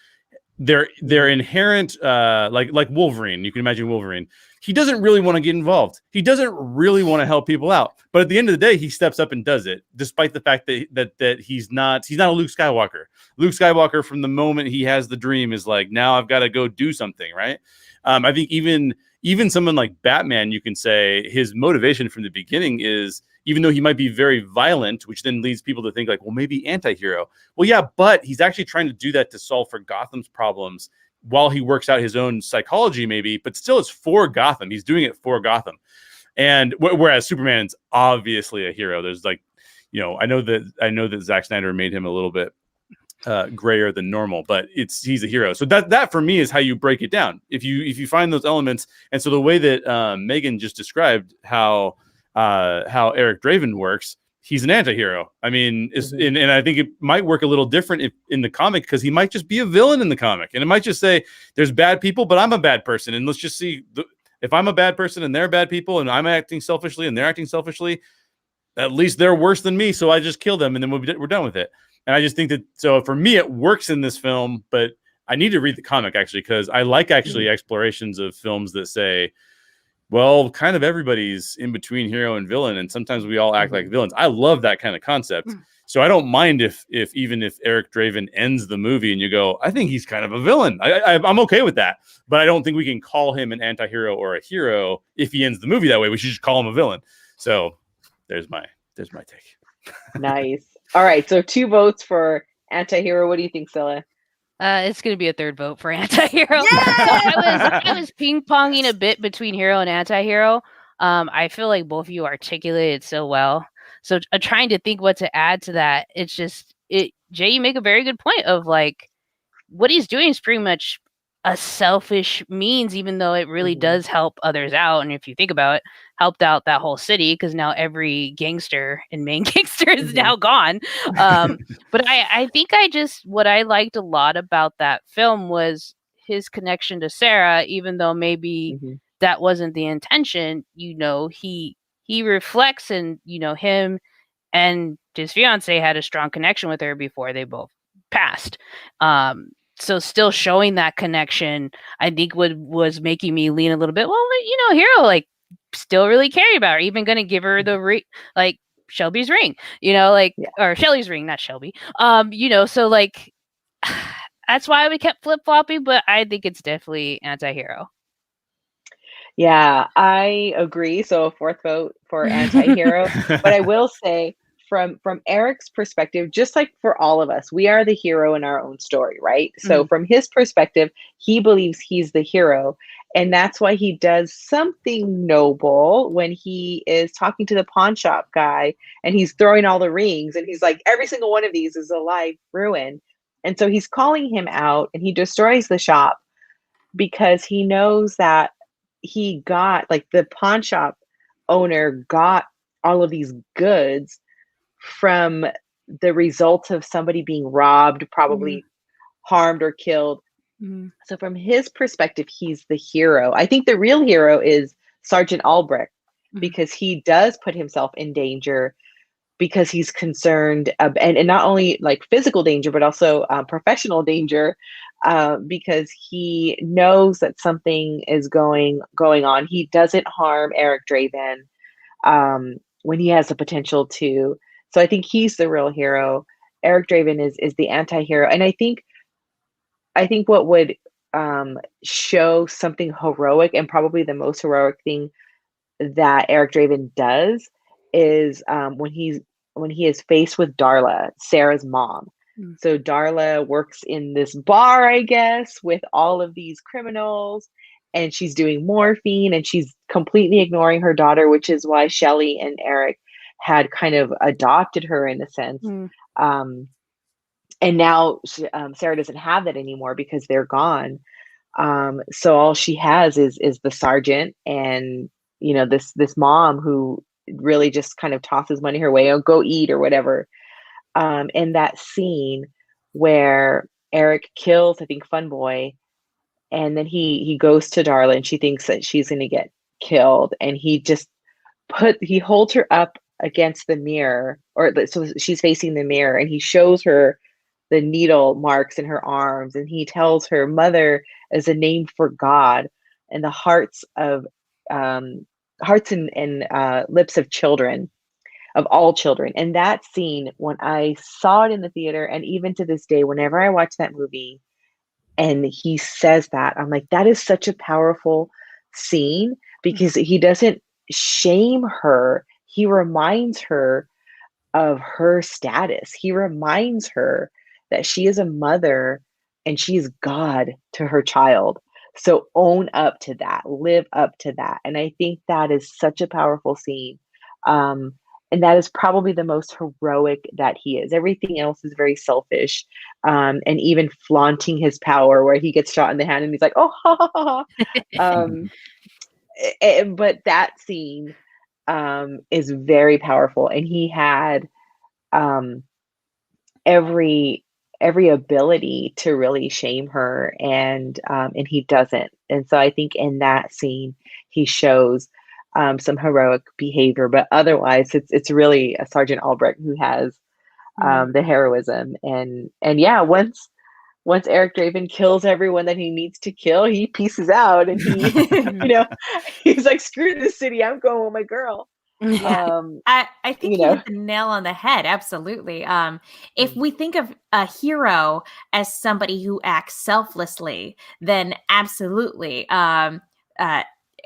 they're inherent, like Wolverine. You can imagine Wolverine. He doesn't really want to get involved. He doesn't really want to help people out. But at the end of the day, he steps up and does it, despite the fact that he's not a Luke Skywalker. Luke Skywalker, from the moment he has the dream, is like, now I've got to go do something, right? I think even someone like Batman, you can say his motivation from the beginning is, even though he might be very violent, which then leads people to think like, well, maybe anti-hero. Well, yeah, but he's actually trying to do that to solve for Gotham's problems while he works out his own psychology, maybe, but still it's for Gotham. He's doing it for Gotham. And whereas Superman's obviously a hero, there's like, I know that Zack Snyder made him a little bit grayer than normal, but he's a hero. So that for me is how you break it down. If you find those elements. And so the way that Megan just described how Eric Draven works, he's an anti-hero. I mean, and I think it might work a little different in the comic, because he might just be a villain in the comic, and it might just say there's bad people, but I'm a bad person, and let's just see if I'm a bad person and they're bad people, and I'm acting selfishly and they're acting selfishly, at least they're worse than me, so I just kill them, and then we're done with it. And I just think that, so for me, it works in this film, but I need to read the comic actually, because I like explorations of films that say, well, kind of everybody's in between hero and villain, and sometimes we all act like villains. I love that kind of concept. So I don't mind if even if Eric Draven ends the movie and you go, I think he's kind of a villain. I'm okay with that. But I don't think we can call him an anti-hero or a hero if he ends the movie that way. We should just call him a villain. So there's my take.
Nice. All right. So 2 votes for anti-hero. What do you think, Scylla?
It's going to be a 3rd vote for anti-hero. So I was ping-ponging a bit between hero and anti-hero. I feel like both of you articulated so well. So trying to think what to add to that. It's just, Jay, you make a very good point of like, what he's doing is pretty much a selfish means, even though it really does help others out. And if you think about it, helped out that whole city because now every gangster and main gangster is now gone. But I think what I liked a lot about that film was his connection to Sarah, even though maybe that wasn't the intention. He reflects, and him and his fiance had a strong connection with her before they both passed. So still showing that connection, I think was making me lean a little bit. Well, hero, like, still really caring about her, even going to give her the ring, like Shelby's ring, or Shelly's ring, not Shelby. So like, that's why we kept flip-flopping, but I think it's definitely anti-hero.
Yeah, I agree. So a 4th vote for anti-hero. But I will say, from Eric's perspective, just like for all of us, we are the hero in our own story, right? So from his perspective, he believes he's the hero. And that's why he does something noble when he is talking to the pawn shop guy and he's throwing all the rings and he's like, every single one of these is a life ruin. And so he's calling him out and he destroys the shop because he knows that he got, like, the pawn shop owner got all of these goods from the result of somebody being robbed, probably harmed or killed. So from his perspective, he's the hero. I think the real hero is Sergeant Albrecht, because he does put himself in danger because he's concerned, and not only like physical danger, but also professional danger, because he knows that something is going on. He doesn't harm Eric Draven when he has the potential to. So I think he's the real hero. Eric Draven is the anti-hero. And I think what would show something heroic, and probably the most heroic thing that Eric Draven does, is when he is faced with Darla, Sarah's mom. So Darla works in this bar, I guess, with all of these criminals, and she's doing morphine and she's completely ignoring her daughter, which is why Shelley and Eric had kind of adopted her in a sense. And now Sarah doesn't have that anymore because they're gone. So all she has is the sergeant and, this mom who really just kind of tosses money her way, or go eat or whatever. And that scene where Eric kills, I think, Fun Boy, and then he goes to Darla and she thinks that she's going to get killed. And he holds her up against the mirror, so she's facing the mirror, and he shows her the needle marks in her arms, and he tells her mother is a name for God and the hearts and lips of children, of all children. And that scene, when I saw it in the theater, and even to this day, whenever I watch that movie and he says that, I'm like, that is such a powerful scene, because he doesn't shame her. He reminds her of her status. He reminds her that she is a mother and she is God to her child. So own up to that, live up to that. And I think that is such a powerful scene. And that is probably the most heroic that he is. Everything else is very selfish. And even flaunting his power, where he gets shot in the hand and he's like, oh, ha, ha, ha. But that scene is very powerful. And he had every ability to really shame her, and he doesn't. And so I think in that scene he shows some heroic behavior, but otherwise it's really a Sergeant Albrecht who has the heroism. And yeah, once once Eric Draven kills everyone that he needs to kill, he pieces out and he, he's like, screw this city, I'm going with my girl.
Yeah. I think you hit the nail on the head. Absolutely. If we think of a hero as somebody who acts selflessly, then absolutely.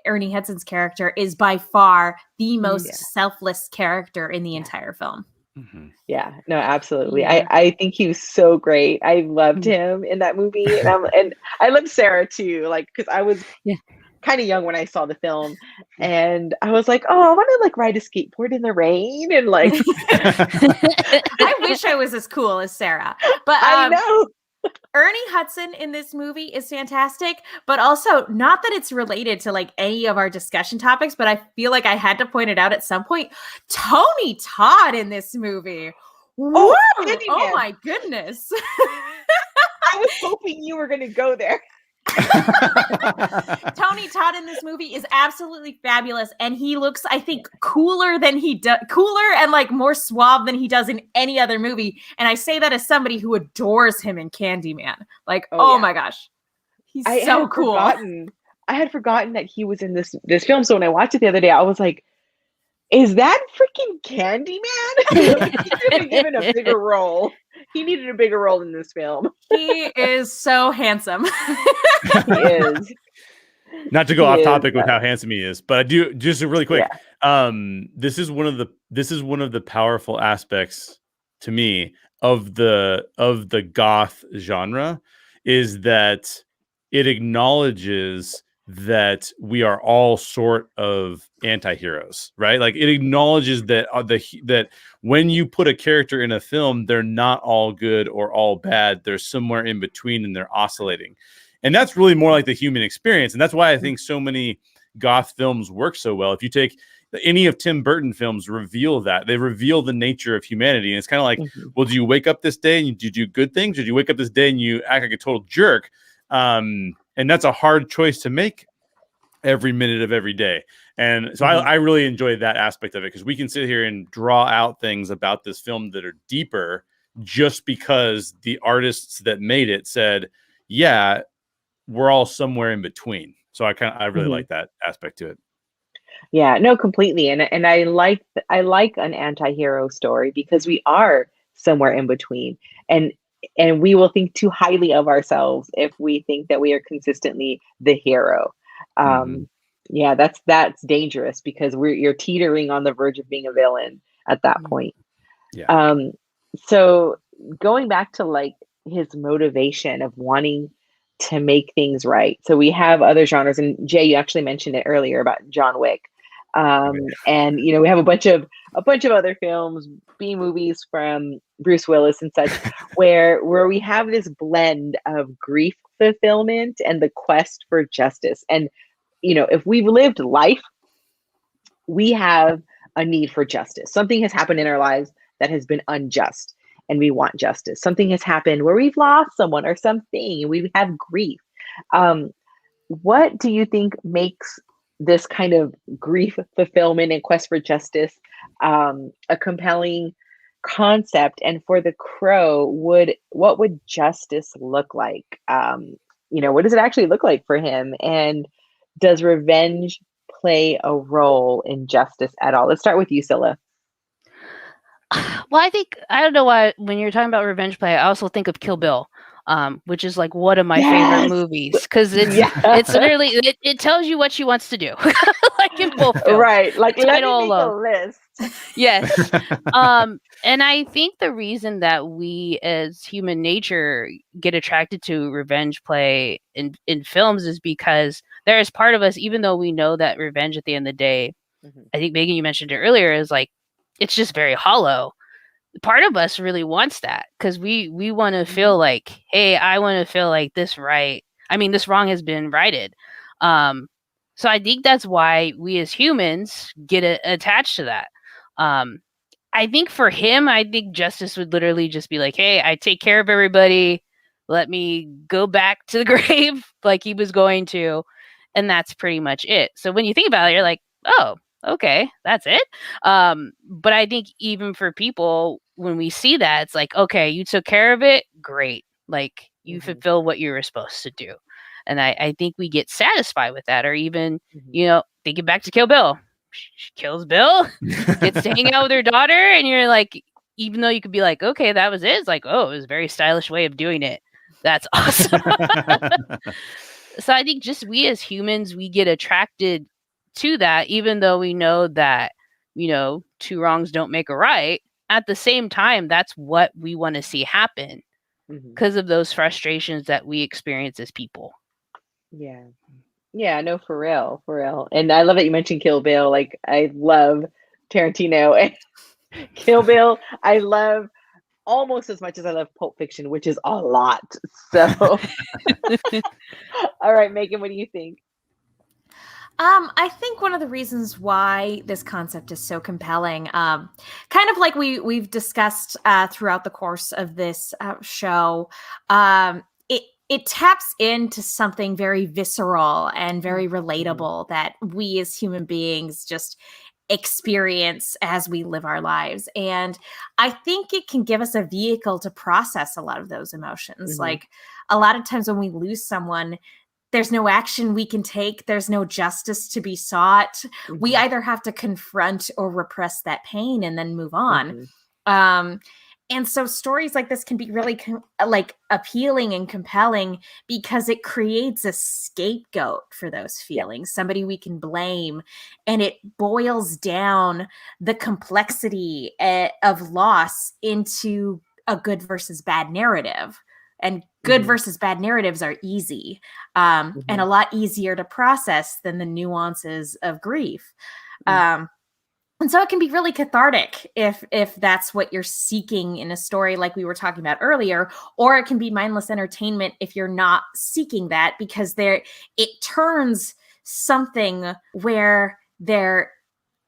Ernie Hudson's character is by far the most selfless character in the entire film.
Yeah, no, absolutely. I think he was so great. I loved him in that movie, and I loved Sarah too. Like, because I was kind of young when I saw the film, and I was like, oh, I want to like ride a skateboard in the rain, and like,
I wish I was as cool as Sarah, but
I know.
Ernie Hudson in this movie is fantastic, but also not that it's related to like any of our discussion topics, but I feel like I had to point it out at some point. Tony Todd in this movie. Oh my goodness.
I was hoping you were going to go there.
Tony Todd in this movie is absolutely fabulous, and he looks, I think, cooler and like more suave than he does in any other movie. And I say that as somebody who adores him in Candyman. Like, my gosh, he's so cool.
I had forgotten that he was in this film. So when I watched it the other day, I was like, is that freaking Candyman? He should have been given a bigger role. He needed a bigger role in this film.
He is so handsome.
He is.
Not to go off topic with how handsome he is, but I do just really quick. This is one of the powerful aspects to me of the goth genre, is that it acknowledges that we are all sort of anti-heroes, right? Like, it acknowledges that that when you put a character in a film, they're not all good or all bad. They're somewhere in between, and they're oscillating. And that's really more like the human experience. And that's why I think so many goth films work so well. If you take any of Tim Burton films, reveal that. They reveal the nature of humanity. And it's kind of like, well, do you wake up this day and you do good things? Or do you wake up this day and you act like a total jerk? And that's a hard choice to make every minute of every day. And so I really enjoy that aspect of it, because we can sit here and draw out things about this film that are deeper just because the artists that made it said, yeah, we're all somewhere in between. So I really like that aspect to it.
Yeah, no, completely. And I like an anti-hero story because we are somewhere in between. And we will think too highly of ourselves if we think that we are consistently the hero. Yeah, that's dangerous, because you're teetering on the verge of being a villain at that point. Yeah. So going back to like his motivation of wanting to make things right. So we have other genres, and Jay, you actually mentioned it earlier about John Wick. And we have a bunch of other films, B movies from Bruce Willis and such, where we have this blend of grief fulfillment and the quest for justice. And if we've lived life, we have a need for justice. Something has happened in our lives that has been unjust, and we want justice. Something has happened where we've lost someone or something, and we have grief. What do you think makes this kind of grief fulfillment and quest for justice a compelling concept? And for the Crow, what would justice look like? What does it actually look like for him? And does revenge play a role in justice at all? Let's start with you, Scylla.
Well, I don't know why when you're talking about revenge play, I also think of Kill Bill, which is like one of my favorite movies, because it's literally it tells you what she wants to do, like in both films.
Right? Like, let me make a list.
Yes. And I think the reason that we as human nature get attracted to revenge play in films is because there is part of us, even though we know that revenge at the end of the day, I think Megan, you mentioned it earlier, is like, it's just very hollow. Part of us really wants that, because we want to feel like, hey, I want to feel like this wrong has been righted. So I think that's why we as humans get attached to that. I think for him, I think justice would literally just be like, hey, I take care of everybody. Let me go back to the grave like he was going to. And that's pretty much it. So when you think about it, you're like, oh, okay, that's it. But I think even for people, when we see that, it's like, okay, you took care of it. Great. Like, You fulfill what you were supposed to do. And I think we get satisfied with that. Or even, you know, thinking back to Kill Bill. She kills Bill, gets to hang out with her daughter, and you're like, even though you could be like, okay, that was it. It's like, oh, it was a very stylish way of doing it. That's awesome. So I think just we as humans, we get attracted to that, even though we know that, you know, two wrongs don't make a right. At the same time, that's what we want to see happen because of those frustrations that we experience as people.
Yeah. Yeah, no, for real, for real. And I love that you mentioned Kill Bill. Like, I love Tarantino and Kill Bill. I love almost as much as I love Pulp Fiction, which is a lot. So, all right, Megan, what do you think?
I think one of the reasons why this concept is so compelling, kind of like we've discussed throughout the course of this show, it taps into something very visceral and very relatable that we as human beings just experience as we live our lives. And I think it can give us a vehicle to process a lot of those emotions. Like a lot of times when we lose someone, there's no action we can take. There's no justice to be sought. We either have to confront or repress that pain and then move on. And so stories like this can be really like appealing and compelling because it creates a scapegoat for those feelings, somebody we can blame. And it boils down the complexity of loss into a good versus bad narrative. And good versus bad narratives are easy and a lot easier to process than the nuances of grief. And so it can be really cathartic if that's what you're seeking in a story like we were talking about earlier, or it can be mindless entertainment if you're not seeking that, because it turns something where there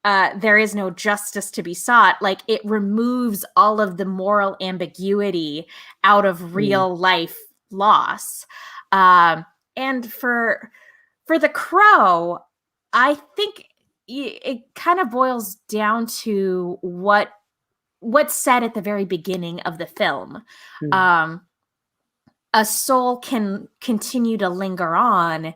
is no justice to be sought. Like, it removes all of the moral ambiguity out of real life loss. And for The Crow, I think it kind of boils down to what's said at the very beginning of the film. A soul can continue to linger on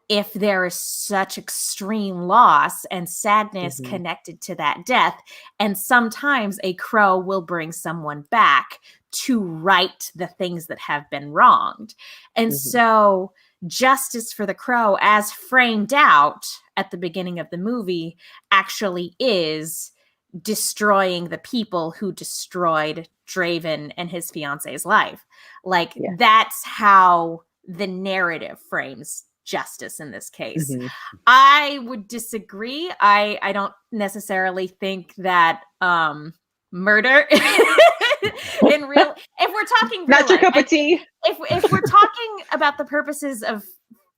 if there is such extreme loss and sadness connected to that death. And sometimes a crow will bring someone back to right the things that have been wronged. And so justice for the crow, as framed out at the beginning of the movie, actually is destroying the people who destroyed Draven and his fiance's life. Like, that's how the narrative frames justice in this case. I would disagree. I don't necessarily think that murder in real, if we're talking real
not your
life,
cup of tea.
If we're talking about the purposes of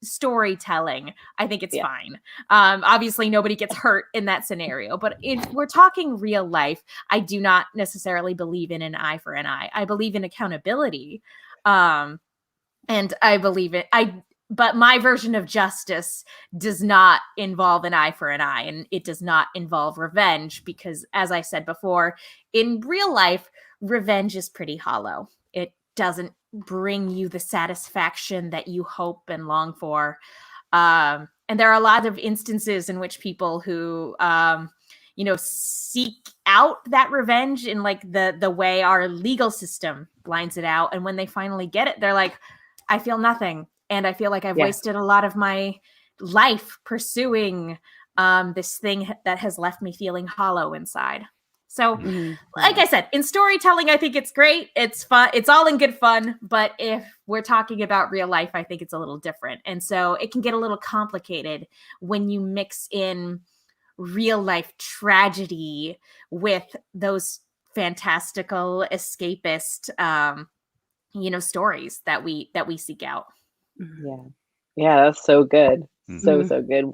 storytelling, I think it's fine. Obviously nobody gets hurt in that scenario, but if we're talking real life, I do not necessarily believe in an eye for an eye. I believe in accountability. And I believe but my version of justice does not involve an eye for an eye, and it does not involve revenge, because, as I said before, in real life, revenge is pretty hollow. It doesn't bring you the satisfaction that you hope and long for. And there are a lot of instances in which people who, seek out that revenge in like the way our legal system lines it out. And when they finally get it, they're like, I feel nothing. And I feel like I've wasted a lot of my life pursuing this thing that has left me feeling hollow inside. So, like I said, in storytelling, I think it's great. It's fun. It's all in good fun. But if we're talking about real life, I think it's a little different. And so it can get a little complicated when you mix in real life tragedy with those fantastical escapist, stories that we seek out.
Yeah, that's so good. So good.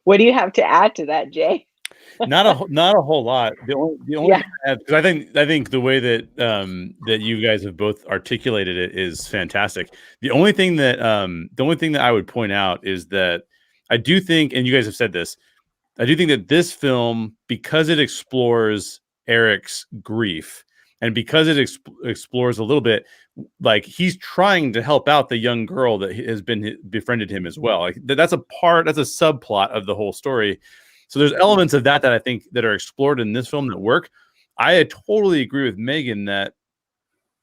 What do you have to add to that, Jay?
Not a whole lot. The only because I think the way that that you guys have both articulated it is fantastic. The only thing that I would point out is that I do think, and you guys have said this, I do think that this film, because it explores Eric's grief, And because it explores a little bit, like he's trying to help out the young girl that has befriended him as well. Like that's a subplot of the whole story. So there's elements of that I think that are explored in this film that work. I totally agree with Megan that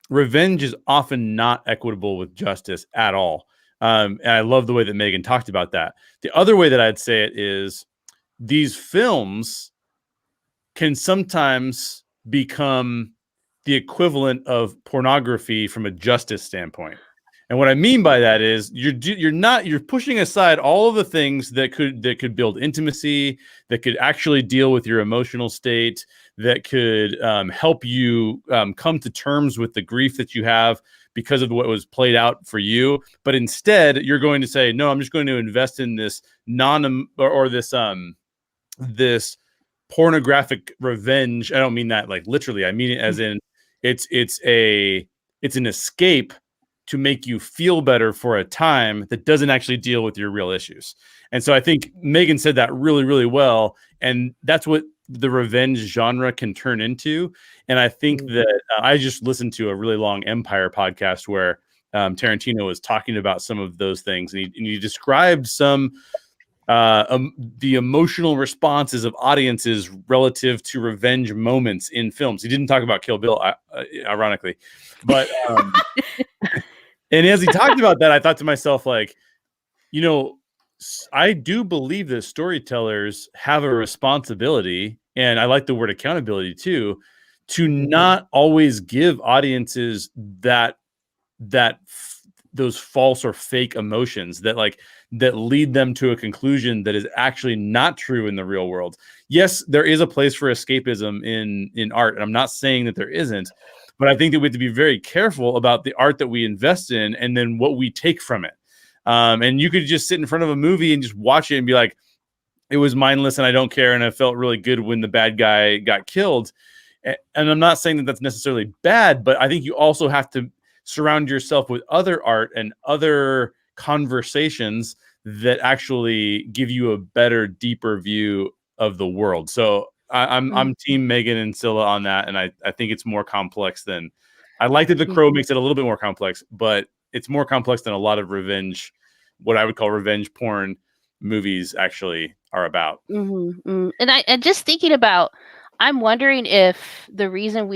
revenge is often not equitable with justice at all. And I love the way that Megan talked about that. The other way that I'd say it is these films can sometimes become the equivalent of pornography from a justice standpoint. And what I mean by that is you're pushing aside all of the things that could build intimacy, that could actually deal with your emotional state, that could help you come to terms with the grief that you have because of what was played out for you. But instead, you're going to say, no, I'm just going to invest in this this pornographic revenge. I don't mean that like literally. I mean it as in it's an escape to make you feel better for a time that doesn't actually deal with your real issues. And so I think Megan said that really, really well. And that's what the revenge genre can turn into. And I think that I just listened to a really long Empire podcast where Tarantino was talking about some of those things. And he described some the emotional responses of audiences relative to revenge moments in films. He didn't talk about Kill Bill, ironically, but and as he talked about that, I thought to myself, like, I do believe that storytellers have a responsibility, and I like the word accountability too, to not always give audiences those false or fake emotions that lead them to a conclusion that is actually not true in the real world. Yes, there is a place for escapism in art, and I'm not saying that there isn't, but I think that we have to be very careful about the art that we invest in and then what we take from it. And you could just sit in front of a movie and just watch it and be like, it was mindless and I don't care, and I felt really good when the bad guy got killed. And I'm not saying that that's necessarily bad, but I think you also have to surround yourself with other art and other conversations that actually give you a better, deeper view of the world. So I'm team Megan and Scylla on that, and I think it's more complex than I like that The Crow makes it a little bit more complex, but it's more complex than a lot of revenge, what I would call revenge porn movies actually are about.
And just thinking about, I'm wondering if the reason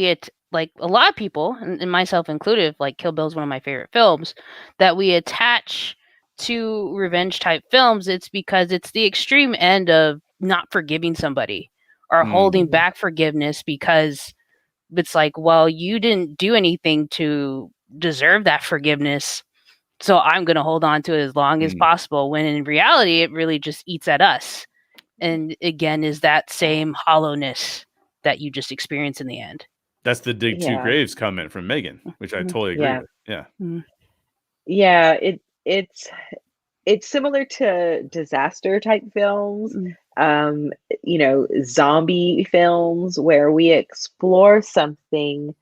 like a lot of people, and myself included, like Kill Bill is one of my favorite films, that we attach to revenge type films, it's because it's the extreme end of not forgiving somebody or holding back forgiveness because it's like, well, you didn't do anything to deserve that forgiveness, so I'm going to hold on to it as long as possible, when in reality it really just eats at us, and again is that same hollowness that you just experience in the end.
That's the dig two graves comment from Megan, which I totally agree with.
Yeah, it's similar to disaster type films, zombie films, where we explore something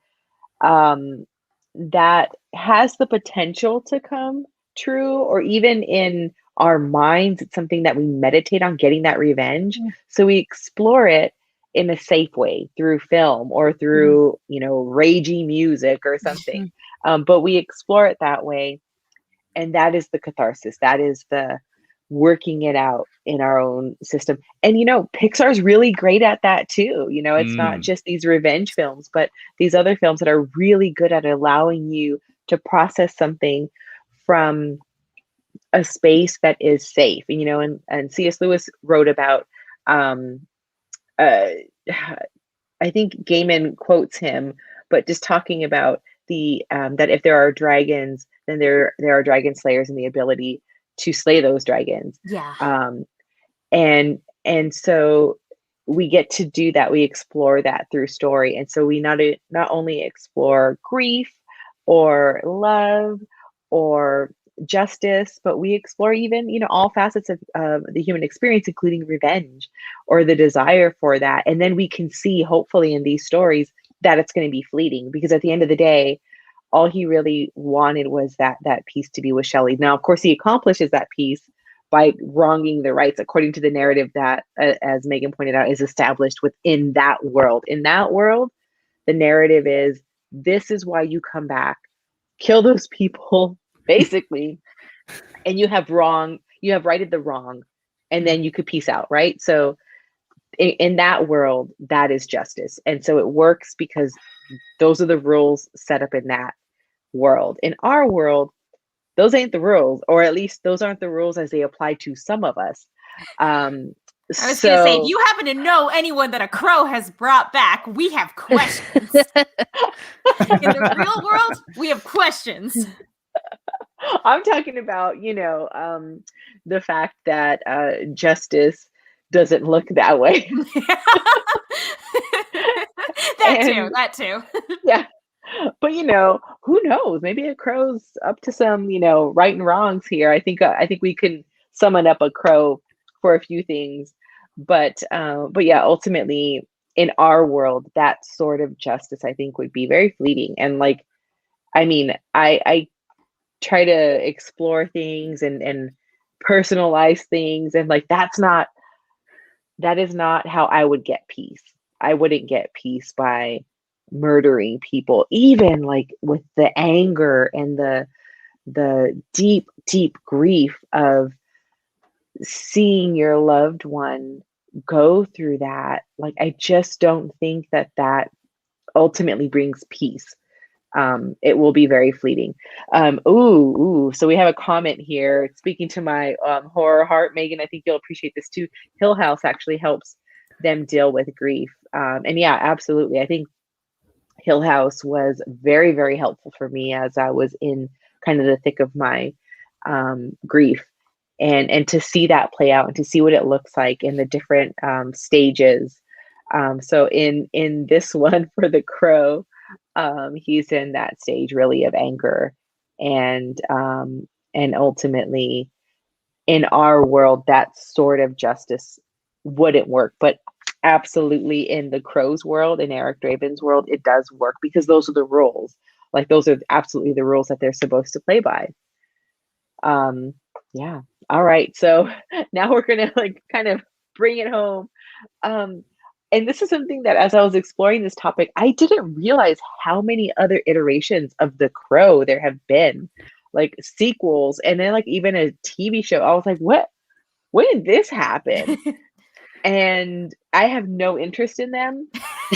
that has the potential to come true, or even in our minds, it's something that we meditate on getting that revenge. So we explore it in a safe way through film or through, ragey music or something. But we explore it that way. And that is the catharsis. That is the working it out in our own system. And, Pixar's really great at that too. It's not just these revenge films, but these other films that are really good at allowing you to process something from a space that is safe. And C.S. Lewis wrote about, I think Gaiman quotes him, but just talking about that if there are dragons, then there are dragon slayers and the ability to slay those dragons. And so we get to do that. We explore that through story. And so we not only explore grief or love or justice, but we explore even, all facets of the human experience, including revenge or the desire for that. And then we can see, hopefully in these stories, that it's going to be fleeting, because at the end of the day, all he really wanted was that piece to be with Shelley. Now, of course, he accomplishes that piece by wronging the rights according to the narrative that, as Megan pointed out, is established within that world. In that world, the narrative is this is why you come back, kill those people, basically, and you have righted the wrong, and then you could peace out, right? So in that world, that is justice. And so it works because those are the rules set up in that world. In our world, those ain't the rules, or at least those aren't the rules as they apply to some of us.
I was going to say, if you happen to know anyone that a crow has brought back, we have questions. In the real world, we have questions.
I'm talking about, the fact that justice doesn't look that way.
That too.
Yeah. But who knows? Maybe a crow's up to some, right and wrongs here. I think we can summon up a crow for a few things. But yeah, ultimately in our world, that sort of justice I think would be very fleeting. And I try to explore things and personalize things, and that is not how I would get peace. I wouldn't get peace by murdering people, even with the anger and the deep grief of seeing your loved one go through that. I just don't think that ultimately brings peace. It will be very fleeting. So we have a comment here. Speaking to my horror heart, Megan, I think you'll appreciate this too. Hill House actually helps them deal with grief. And yeah, absolutely. I think Hill House was very, very helpful for me as I was in kind of the thick of my grief, and to see that play out and to see what it looks like in the different stages. So in this one for the crow, he's in that stage really of anger, and ultimately in our world that sort of justice wouldn't work, but absolutely in the crow's world, in Eric Draven's world, it does work because those are the rules. Those are absolutely the rules that they're supposed to play by. Yeah. All right. So now we're gonna kind of bring it home. And this is something that as I was exploring this topic, I didn't realize how many other iterations of The Crow there have been, sequels, and then even a TV show. I was like, what? When did this happen? And I have no interest in them.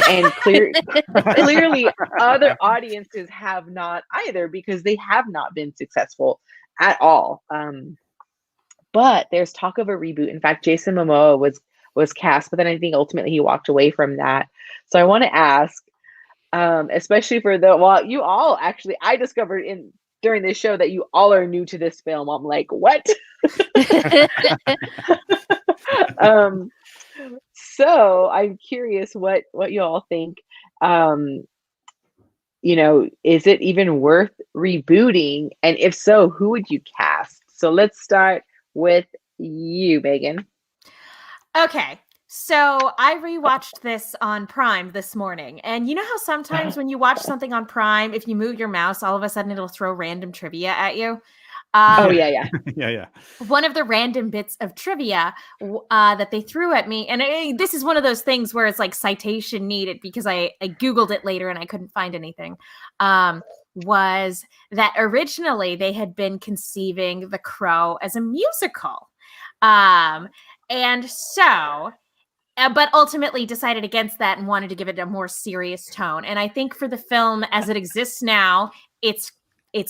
And clearly other audiences have not either, because they have not been successful at all. But there's talk of a reboot. In fact, Jason Momoa was cast, but then I think ultimately he walked away from that. So I want to ask, especially for you all actually, I discovered during this show that you all are new to this film. I'm like, what? So I'm curious what you all think. Is it even worth rebooting? And if so, who would you cast? So let's start with you, Megan.
Okay, so I rewatched this on Prime this morning. And you know how sometimes when you watch something on Prime, if you move your mouse, all of a sudden it'll throw random trivia at you?
Yeah.
Yeah.
One of the random bits of trivia that they threw at me, and this is one of those things where it's citation needed because I Googled it later and I couldn't find anything, was that originally they had been conceiving The Crow as a musical. And so, but ultimately decided against that and wanted to give it a more serious tone. And I think for the film as it exists now, it's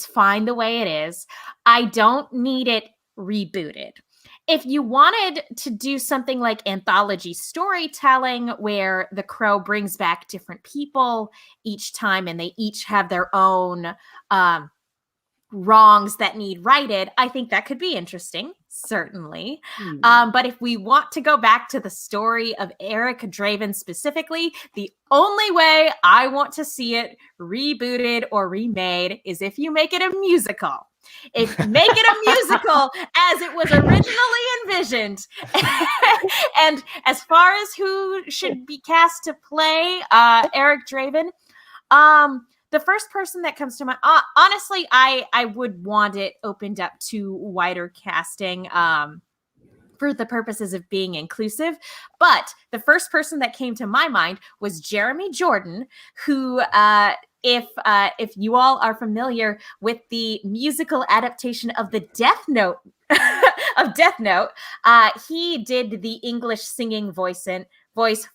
fine the way it is. I don't need it rebooted. If you wanted to do something like anthology storytelling where The Crow brings back different people each time and they each have their own wrongs that need righted, I think that could be interesting, certainly. But if we want to go back to the story of Eric Draven specifically, the only way I want to see it rebooted or remade is if you make it a musical. If you make it a musical as it was originally envisioned. And as far as who should be cast to play Eric Draven, the first person that comes to mind, honestly, I would want it opened up to wider casting for the purposes of being inclusive. But the first person that came to my mind was Jeremy Jordan, who if you all are familiar with the musical adaptation of the Death Note of Death Note, he did the English singing voice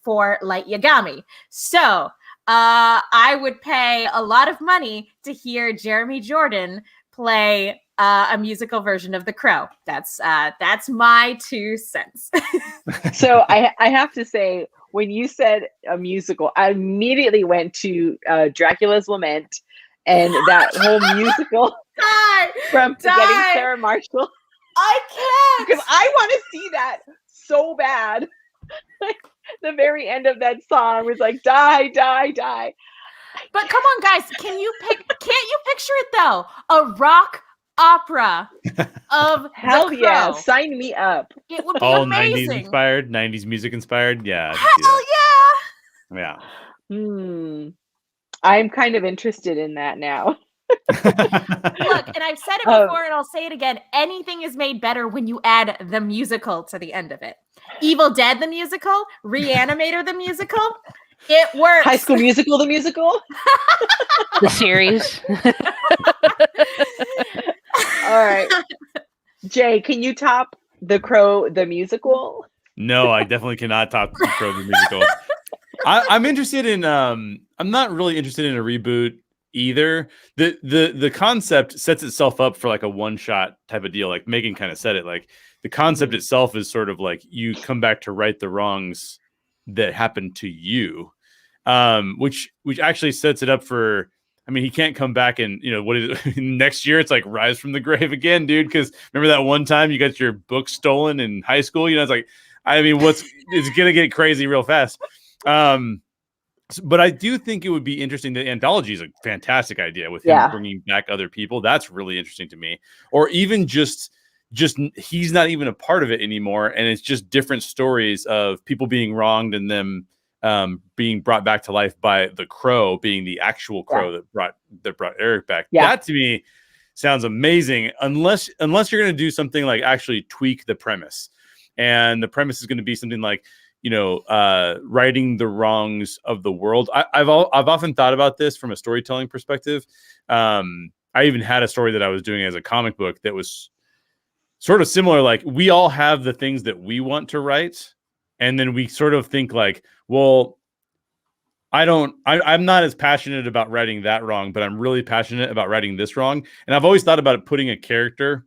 for Light Yagami. So I would pay a lot of money to hear Jeremy Jordan play a musical version of The Crow. That's my 2 cents.
So I have to say, when you said a musical, I immediately went to Dracula's Lament and that whole musical from Forgetting Sarah Marshall.
I can't,
because I want to see that so bad. Like, the very end of that song was like, die, die, die.
But come on, guys, can't you picture it though? A rock opera of
Hell
The
yeah,
Crow.
sign me up.
It would be
All
amazing.
90s inspired, 90s music inspired. Yeah.
Hell yeah.
Yeah.
I'm kind of interested in that now.
Look, and I've said it before and I'll say it again. Anything is made better when you add the musical to the end of it. Evil Dead the musical, Reanimator the musical. It works.
High School Musical the musical.
The series.
All right. Jay, can you top The Crow the musical?
No, I definitely cannot top The Crow the musical. I'm interested in I'm not really interested in a reboot either. The concept sets itself up for like a one-shot type of deal. Like Megan kind of said it, like the concept itself is sort of like you come back to right the wrongs that happened to you, which actually sets it up for, I mean, he can't come back and, you know, what is it? Next year it's like rise from the grave again, dude, because remember that one time you got your book stolen in high school? You know, it's like, I mean, it's gonna get crazy real fast. But I do think it would be interesting. The anthology is a fantastic idea with him bringing back other people. That's really interesting to me. Or even just he's not even a part of it anymore, and it's just different stories of people being wronged and them being brought back to life by the Crow being the actual Crow that brought Eric back. Yeah. That to me sounds amazing. Unless you're going to do something like actually tweak the premise, and the premise is going to be something like, you know, righting the wrongs of the world. I've often thought about this from a storytelling perspective. I even had a story that I was doing as a comic book that was sort of similar. Like, we all have the things that we want to write, and then we sort of think like, well, I'm not as passionate about writing that wrong, but I'm really passionate about writing this wrong. And I've always thought about putting a character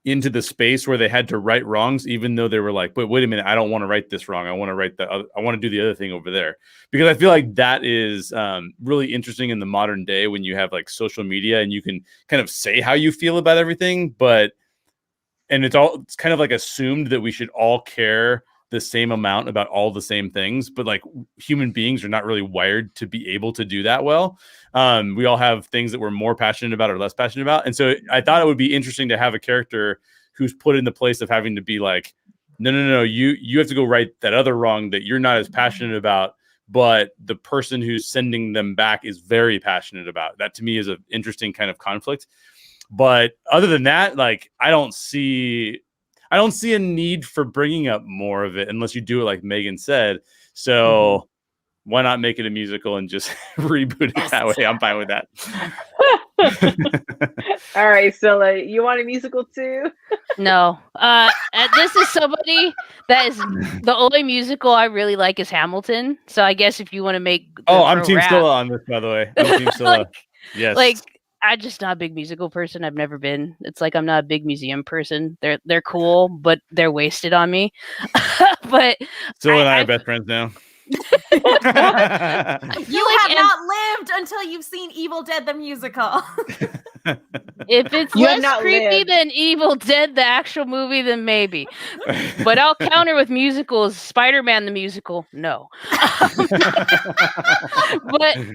into the space where they had to right wrongs, even though they were like, but wait a minute, I don't want to write this wrong. I want to write I want to do the other thing over there, because I feel like that is really interesting in the modern day when you have like social media and you can kind of say how you feel about everything, and it's kind of like assumed that we should all care the same amount about all the same things, but like human beings are not really wired to be able to do that well. We all have things that we're more passionate about or less passionate about. And so I thought it would be interesting to have a character who's put in the place of having to be like, no, you have to go right that other wrong that you're not as passionate about, but the person who's sending them back is very passionate about. That to me is an interesting kind of conflict. But other than that, like, I don't see a need for bringing up more of it unless you do it like Megan said. So why not make it a musical and just reboot it that way? I'm fine with that.
All right, so you want a musical too?
No. This is somebody that is the only musical I really like is Hamilton. So I guess if you want to make
I'm Team Stilla on this, by the way. I'm Team Stilla. Yes.
Like, I'm just not a big musical person. I've never been. It's like I'm not a big museum person. They're cool, but they're wasted on me. But
Stilla and I are best friends now.
You have not lived until you've seen Evil Dead the musical.
If it's less creepy than Evil Dead the actual movie, then maybe. But I'll counter with musicals. Spider-Man the musical, no. But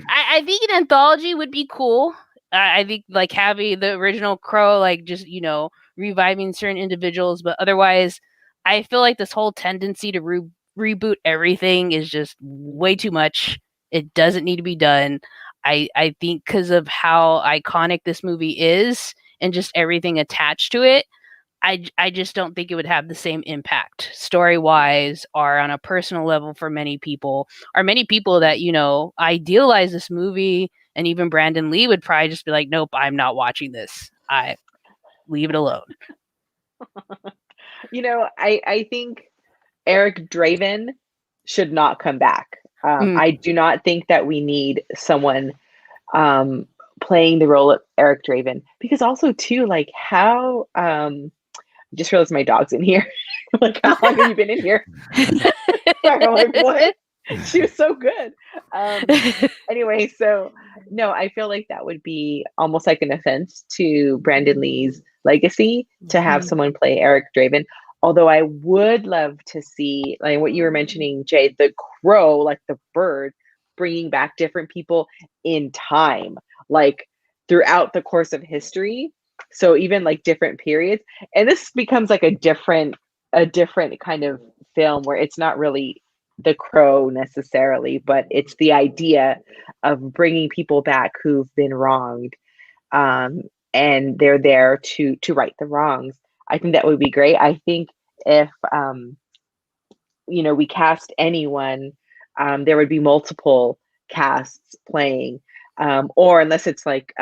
I think an anthology would be cool. I think like having the original Crow, like just, you know, reviving certain individuals, but otherwise I feel like this whole tendency to reboot everything is just way too much. It doesn't need to be done. I think because of how iconic this movie is and just everything attached to it, I just don't think it would have the same impact story-wise or on a personal level for many people, or many people that, you know, idealize this movie And even Brandon Lee would probably just be like, nope, I'm not watching this. I leave it alone.
I think Eric Draven should not come back. I do not think that we need someone playing the role of Eric Draven, because also too, like, how just realized my dog's in here. Like, how long have you been in here? Sorry, I'm like, what? She was so good. Anyway, so no, I feel like that would be almost like an offense to Brandon Lee's legacy to have someone play Eric Draven. Although I would love to see, like what you were mentioning, Jay, the crow, like the bird, bringing back different people in time, like throughout the course of history. So even like different periods, and this becomes like a different kind of film where it's not really the crow necessarily, but it's the idea of bringing people back who've been wronged, and they're there to right the wrongs. I think that would be great. I think if we cast anyone, there would be multiple casts playing, or unless it's like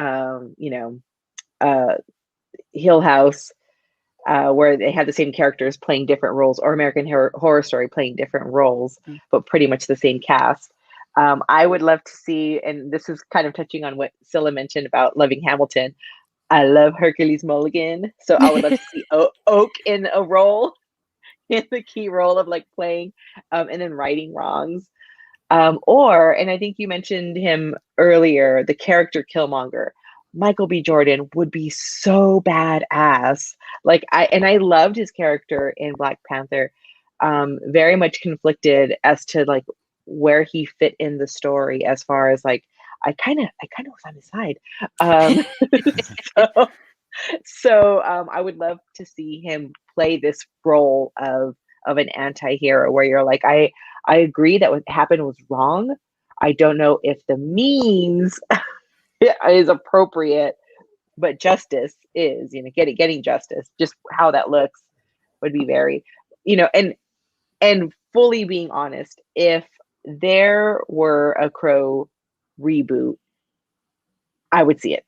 Hill House, where they had the same characters playing different roles, or American Horror Story playing different roles, but pretty much the same cast. I would love to see, and this is kind of touching on what Scylla mentioned about loving Hamilton. I love Hercules Mulligan, so I would love to see Oak in a role, in the key role of like playing, and then righting wrongs. And I think you mentioned him earlier, the character Killmonger. Michael B. Jordan would be so badass. Like I loved his character in Black Panther. Very much conflicted as to like where he fit in the story, as far as like I kind of was on his side. So I would love to see him play this role of an anti-hero, where you're like, I agree that what happened was wrong. I don't know if the means is appropriate, but justice is, getting justice, just how that looks would be very, and fully being honest, if there were a Crow reboot, I would see it.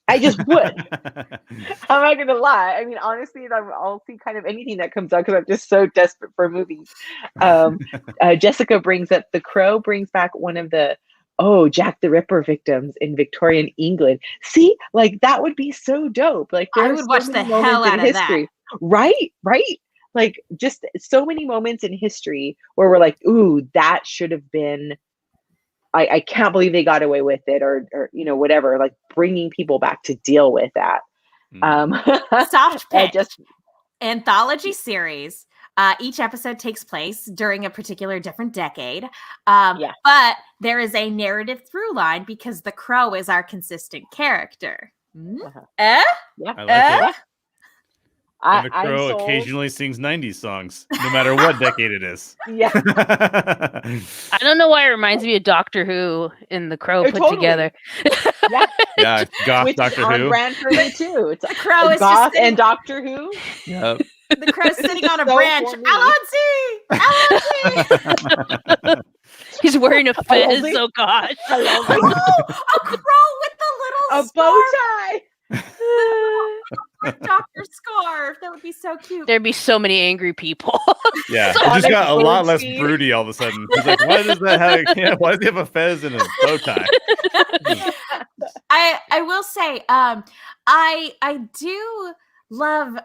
I just would. I'm not gonna lie. I mean, honestly, I'll see kind of anything that comes out because I'm just so desperate for movies. Jessica brings up The Crow brings back one of the Jack the Ripper victims in Victorian England. See, like that would be so dope. Like
I would watch the hell out of that.
Right. Like just so many moments in history where we're like, ooh, that should have been. I can't believe they got away with it, or whatever. Like bringing people back to deal with that.
Soft pick. Anthology series. Each episode takes place during a particular different decade. But there is a narrative through line because the Crow is our consistent character.
I like it. And the Crow occasionally sings 90s songs, no matter what decade it is.
Yeah.
I don't know why it reminds me of Doctor Who in The Crow put together.
Yeah,
Goth
which
Doctor
is on
Who.
brand for me too. It's
the Crow is
Goth
just
and Doctor Who.
Yep.
The Crow's sitting on a
So
branch.
for me.
Alonzi!
He's wearing a fez. Oh gosh.
A crow with the little
bow tie.
Doctor scarf. That would be so cute.
There'd be so many angry people.
Yeah, it just got a lot less broody all of a sudden. He's like, why does that have? Yeah, why does he have a fez and a bow tie?
I will say, I do love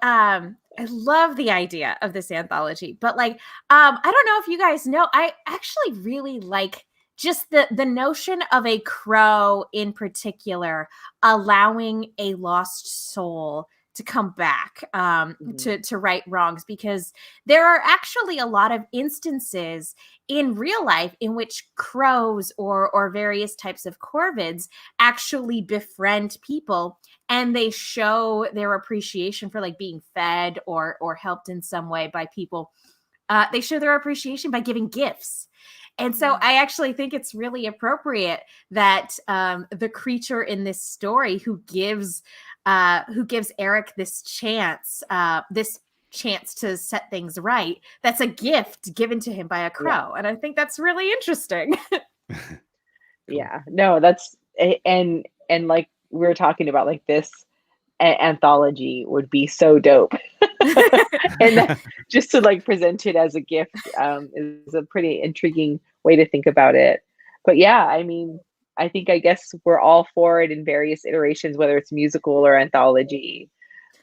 I love the idea of this anthology, but like I don't know if you guys know, I actually really like just the notion of a crow in particular allowing a lost soul to come back to right wrongs, because there are actually a lot of instances in real life in which crows or various types of corvids actually befriend people, and they show their appreciation for like being fed or helped in some way by people. They show their appreciation by giving gifts. And so I actually think it's really appropriate that the creature in this story who gives Eric this chance to set things right, that's a gift given to him by a crow. And I think that's really interesting.
Yeah, no, that's and like we were talking about, like this anthology would be so dope. And just to like present it as a gift is a pretty intriguing way to think about it. But yeah, I mean, I guess we're all for it in various iterations, whether it's musical or anthology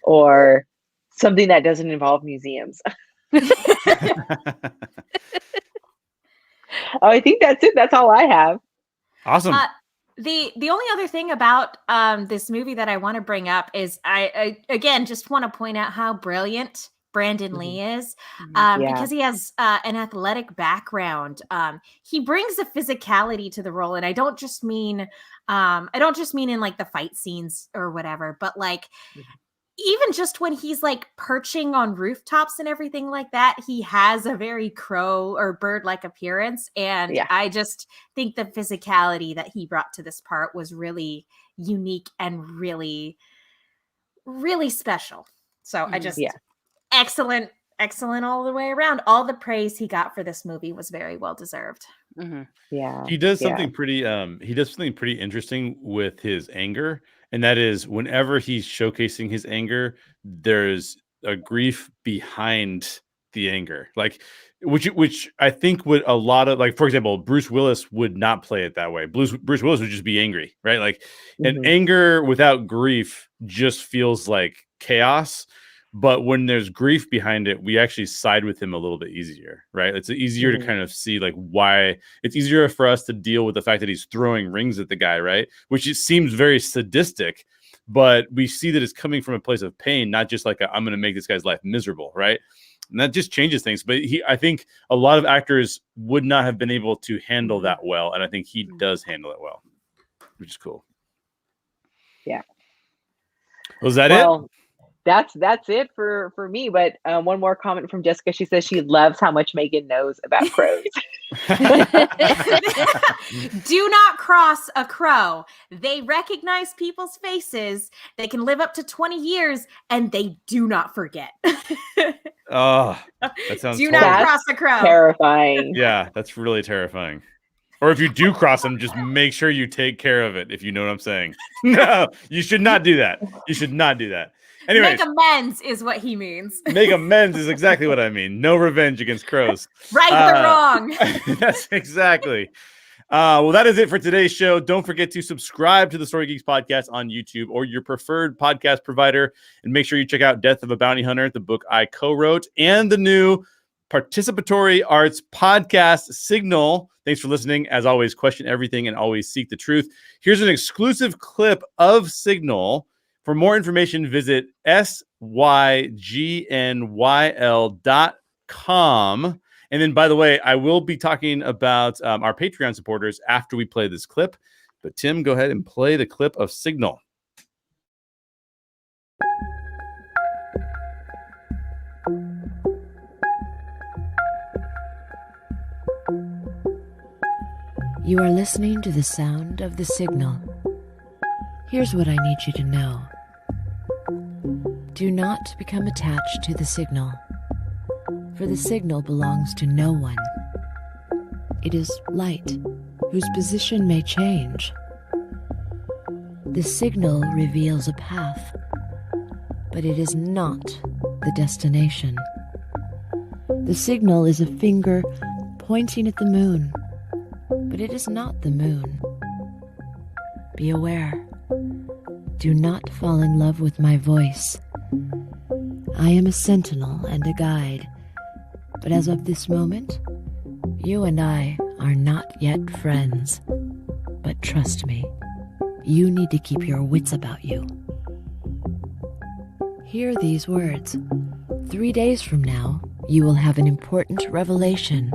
or something that doesn't involve museums. I think that's it. That's all I have.
Awesome.
The only other thing about this movie that I want to bring up is I again just want to point out how brilliant Brandon Lee is, because he has an athletic background. He brings a physicality to the role, and I don't just mean in like the fight scenes or whatever, but like even just when he's like perching on rooftops and everything like that, he has a very crow or bird-like appearance. And I just think the physicality that he brought to this part was really unique and really, really special. So I just, excellent all the way around. All the praise he got for this movie was very well deserved.
Mm-hmm.
Yeah.
He does something pretty interesting with his anger. And that is whenever he's showcasing his anger, there's a grief behind the anger, like which I think would a lot of, like, for example, Bruce Willis would not play it that way. Bruce Willis would just be angry, right? Like, and anger without grief just feels like chaos. But when there's grief behind it, we actually side with him a little bit easier, right? It's easier to kind of see like why. It's easier for us to deal with the fact that he's throwing rings at the guy, right? Which it seems very sadistic, but we see that it's coming from a place of pain, not just like I'm going to make this guy's life miserable, right? And that just changes things. But I think a lot of actors would not have been able to handle that well, and I think he does handle it well, which is cool.
Yeah.
Was that it?
That's it for me. But one more comment from Jessica. She says she loves how much Megan knows about crows.
Do not cross a crow. They recognize people's faces. They can live up to 20 years, and they do not forget.
Oh, that sounds
Do not cross a crow.
Terrifying.
Yeah, that's really terrifying. Or if you do cross them, just make sure you take care of it, if you know what I'm saying. No, you should not do that. You should not do that. Anyways,
make amends is what he means.
Make amends is exactly what I mean. No revenge against crows.
Right the wrong.
That's exactly. Well, that is it for today's show. Don't forget to subscribe to the Story Geeks podcast on YouTube or your preferred podcast provider. And make sure you check out Death of a Bounty Hunter, the book I co-wrote, and the new participatory arts podcast, SYGNYL. Thanks for listening. As always, question everything and always seek the truth. Here's an exclusive clip of SYGNYL. For more information, visit SYGNYL.com. And then, by the way, I will be talking about our Patreon supporters after we play this clip. But Tim, go ahead and play the clip of SYGNYL.
You are listening to the sound of the SYGNYL. Here's what I need you to know. Do not become attached to the signal, for the signal belongs to no one. It is light, whose position may change. The signal reveals a path, but it is not the destination. The signal is a finger pointing at the moon, but it is not the moon. Be aware. Do not fall in love with my voice. I am a sentinel and a guide, but as of this moment, you and I are not yet friends. But trust me, you need to keep your wits about you. Hear these words. 3 days from now, you will have an important revelation.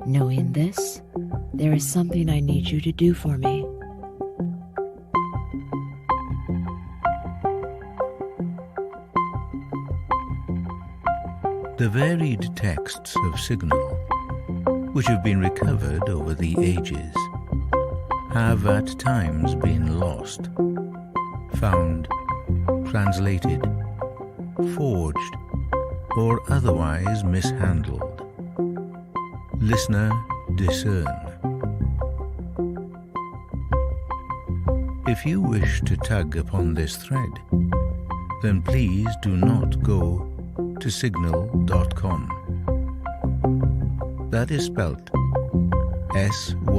Knowing this, there is something I need you to do for me.
The varied texts of SYGNYL, which have been recovered over the ages, have at times been lost, found, translated, forged, or otherwise mishandled. Listener, discern. If you wish to tug upon this thread, then please do not go to SYGNYL.com. That is spelt SYGNYL.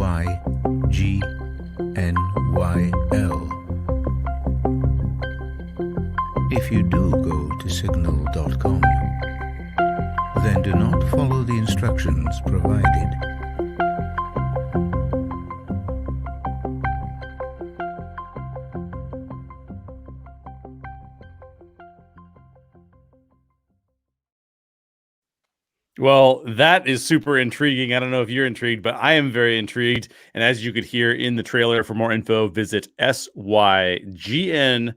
If you do go to SYGNYL.com, then do not follow the instructions provided.
Well, that is super intriguing. I don't know if you're intrigued, but I am very intrigued. And as you could hear in the trailer, for more info, visit SYGNYL.com,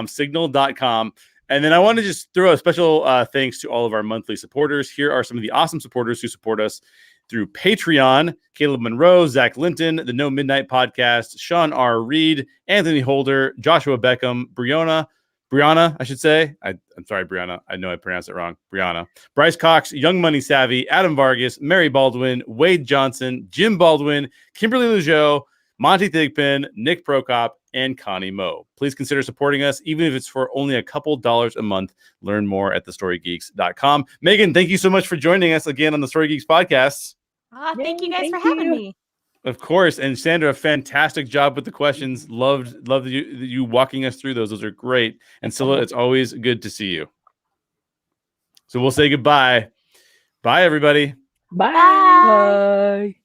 SYGNYL.com. And then I want to just throw a special thanks to all of our monthly supporters. Here are some of the awesome supporters who support us through Patreon: Caleb Monroe, Zach Linton, the No Midnight Podcast, Sean R. Reed, Anthony Holder, Joshua Beckham, Brianna, I should say. I'm sorry, Brianna. I know I pronounced it wrong. Brianna. Bryce Cox, Young Money Savvy, Adam Vargas, Mary Baldwin, Wade Johnson, Jim Baldwin, Kimberly Lejeau, Monty Thigpen, Nick Prokop, and Connie Moe. Please consider supporting us, even if it's for only a couple dollars a month. Learn more at thestorygeeks.com. Megan, thank you so much for joining us again on the Story Geeks podcast.
Thank you guys for having me.
Of course. And Sandra, fantastic job with the questions. Loved you walking us through those. Those are great. And Scylla, it's always good to see you. So we'll say goodbye. Bye, everybody.
Bye.
Bye.